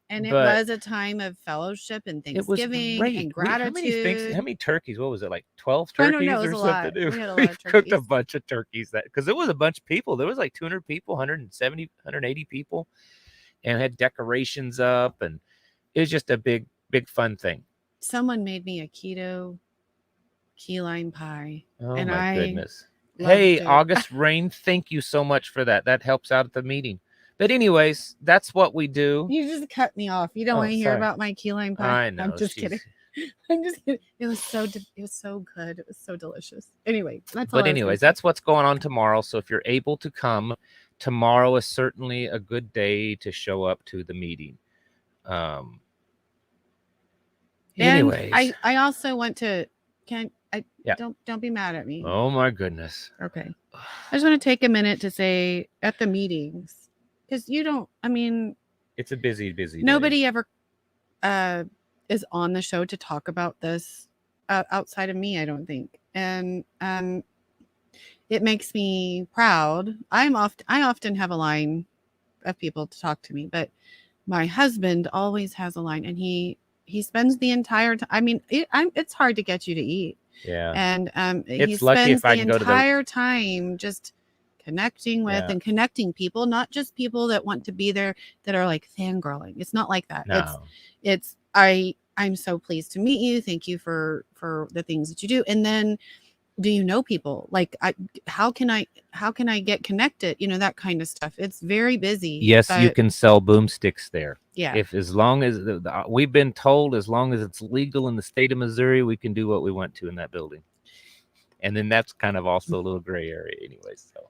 And it but was a time of fellowship and it was Thanksgiving great. and gratitude. How many turkeys? What was it, like 12 I turkeys don't know, it was or a lot. something? We had a lot We of cooked a turkeys. bunch of turkeys because it was a bunch of people. There was like 200 people, 170, 180 people, and had decorations up, and it was just a big fun thing. Someone made me a keto key lime pie. Oh and my I goodness. loved Hey, it. August Rain, thank you so much for that. That helps out at the meeting. But anyways, that's what we do. You just cut me off. You don't want to hear about my key lime pie? I know. I'm just kidding. I'm just kidding. It was so good. It was so delicious. Anyway, that's what's going on tomorrow. So if you're able to come, tomorrow is certainly a good day to show up to the meeting. Anyways, and I also want to don't be mad at me. Oh my goodness. Okay. I just want to take a minute to say, at the meetings, because it's a busy nobody day. Ever is on the show to talk about this outside of me, I don't think. And it makes me proud. I often have a line of people to talk to me, but my husband always has a line, and he spends the entire time. It's hard to get you to eat. Yeah. And it's he lucky spends if I the can go entire time just connecting with and connecting people, not just people that want to be there that are like fangirling. It's not like that. No. It's I'm so pleased to meet you. Thank you for the things that you do. And then, do you know people? Like, how can I get connected? That kind of stuff. It's very busy. Yes, you can sell boomsticks there. Yeah. As long as we've been told, as long as it's legal in the state of Missouri, we can do what we want to in that building. And then that's kind of also a little gray area anyway. So,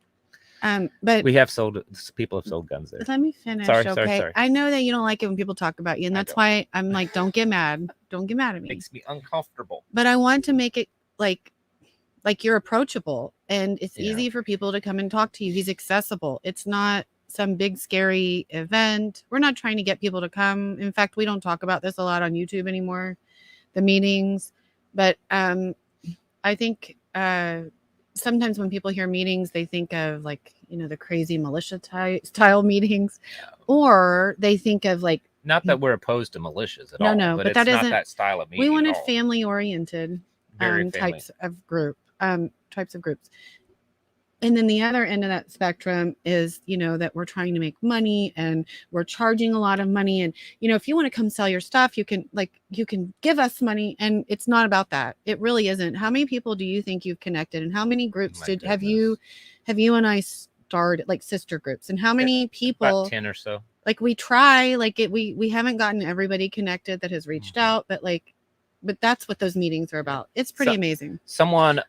but people have sold guns there. Let me finish. Sorry. I know that you don't like it when people talk about you, and that's why I'm like, don't get mad. Don't get mad at me. It makes me uncomfortable. But I want to make it like you're approachable, and it's easy for people to come and talk to you. He's accessible. It's not some big scary event. We're not trying to get people to come. In fact, we don't talk about this a lot on YouTube anymore, the meetings. But I think sometimes when people hear meetings, they think of the crazy militia style meetings, or they think of not that we're opposed to militias at all. No, but that isn't that style of meeting. We wanted family oriented family. types of groups. And then the other end of that spectrum is, that we're trying to make money and we're charging a lot of money. And, if you want to come sell your stuff, you can give us money. And it's not about that. It really isn't. How many people do you think you've connected, and how many groups have you and I started, like sister groups, and how many people? About 10 or so. We try, we haven't gotten everybody connected that has reached out, but that's what those meetings are about. It's pretty amazing.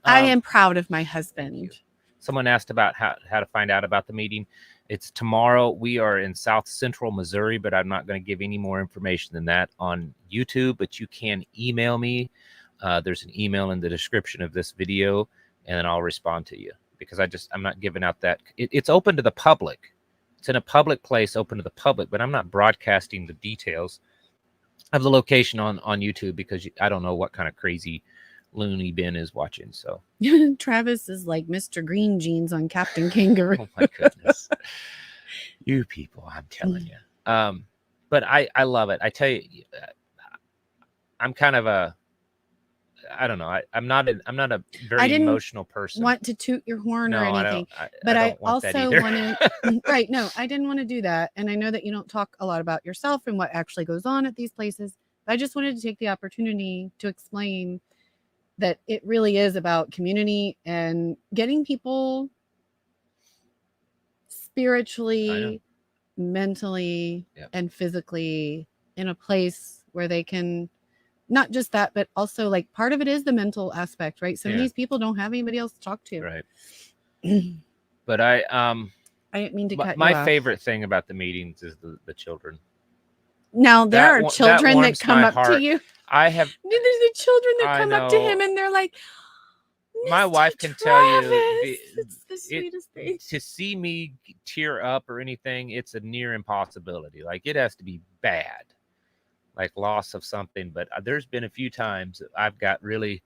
I am proud of my husband. Someone asked about how to find out about the meeting. It's tomorrow. We are in South Central Missouri, but I'm not going to give any more information than that on YouTube, but you can email me. There's an email in the description of this video, and then I'll respond to you, because I'm not giving out that. It's open to the public. It's in a public place, open to the public, but I'm not broadcasting the details of the location on YouTube, because I don't know what kind of crazy loony Ben is watching. So Travis is like Mr. Green Jeans on Captain Kangaroo. Oh my goodness. You people, I'm telling you. But I love it. I tell you, I'm kind of I don't know. I'm not a very emotional person. Want to toot your horn or anything, but I also want to. Right? No, I didn't want to do that, and I know that you don't talk a lot about yourself and what actually goes on at these places. But I just wanted to take the opportunity to explain that it really is about community and getting people spiritually mentally and physically in a place where they can, not just that, but also like part of it is the mental aspect, right? Some of these people don't have anybody else to talk to. Right. But I didn't mean to cut you my off. favorite thing about the meetings is the children. Now there are children that come up to you. I have. There's the children that come up to him and they're like, my wife can tell you it's the sweetest thing. To see me tear up or anything, it's a near impossibility. Like it has to be bad, like loss of something. But there's been a few times I've got the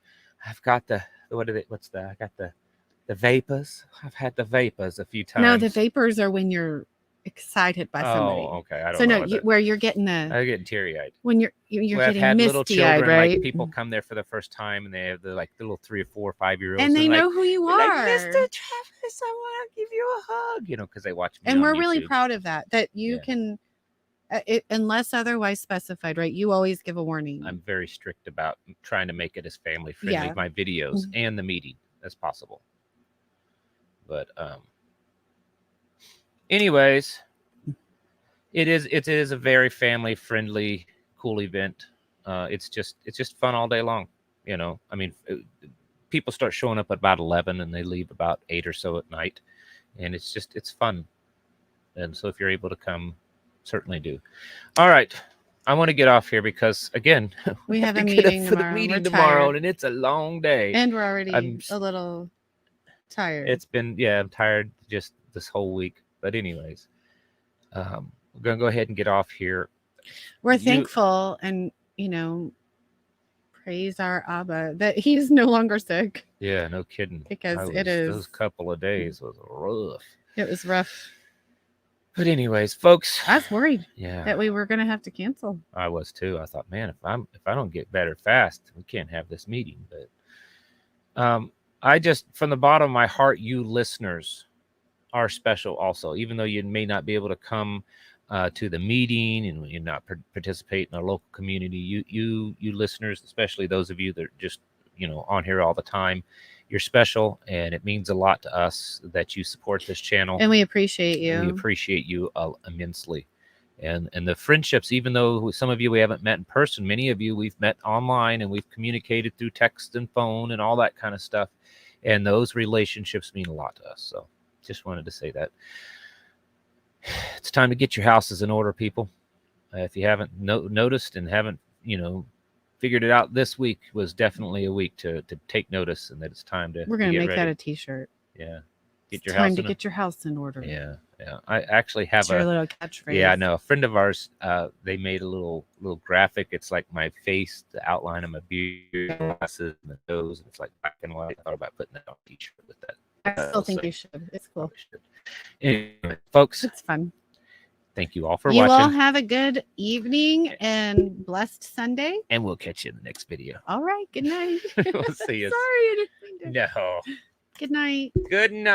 vapors. I've had the vapors a few times. No, the vapors are when you're excited by somebody. Oh, okay. I don't know. So no, where you're getting I get teary-eyed. When you're getting misty-eyed, right? Like people come there for the first time and they have the like little 3 or 4 or 5-year-olds. And they know who you are. Like, Mr. Travis, I want to give you a hug. You know, because they watch me. And we're YouTube. really proud of that you can, unless otherwise specified, right? You always give a warning. I'm very strict about trying to make it as family friendly, my videos and the meeting as possible. But anyways, it is a very family friendly, cool event. It's just fun all day long. You know, I mean, people start showing up at about 11 and they leave about 8 or so at night, and it's fun. And so if you're able to come, certainly do. All right, I want to get off here because again, we have a meeting for the meeting tomorrow, and it's a long day, and we're already a little tired. It's been I'm tired just this whole week. But anyways, we're gonna go ahead and get off here. We're thankful and praise our Abba that he's no longer sick. Yeah, no kidding. Because those couple of days was rough. It was rough. But anyways, folks, I was worried that we were gonna have to cancel. I was too. I thought, man, if I don't get better fast, we can't have this meeting. But I just, from the bottom of my heart, you listeners are special also, even though you may not be able to come to the meeting and you not participate in our local community. You listeners, especially those of you that are just, on here all the time, you're special, and it means a lot to us that you support this channel. And we appreciate you. We appreciate you immensely. And the friendships, even though some of you we haven't met in person, many of you we've met online and we've communicated through text and phone and all that kind of stuff. And those relationships mean a lot to us. So just wanted to say that. It's time to get your houses in order, people. If you haven't noticed and haven't, figured it out, this week was definitely a week to take notice, and that it's time to. We're going to make ready. that a T-shirt. Yeah. It's time to get your house in order. Yeah. I actually have your little catchphrase. Yeah, I know. A friend of ours, they made a little graphic. It's like my face, the outline of my beard, glasses, and the nose, and it's like black and white. I thought about putting that on a T-shirt with that. I still think you should. It's cool. Anyway, folks, it's fun. Thank you all for watching. You all have a good evening and blessed Sunday. And we'll catch you in the next video. All right. Good night. We'll see you. Sorry, I didn't mean to. No. Good night. Good night.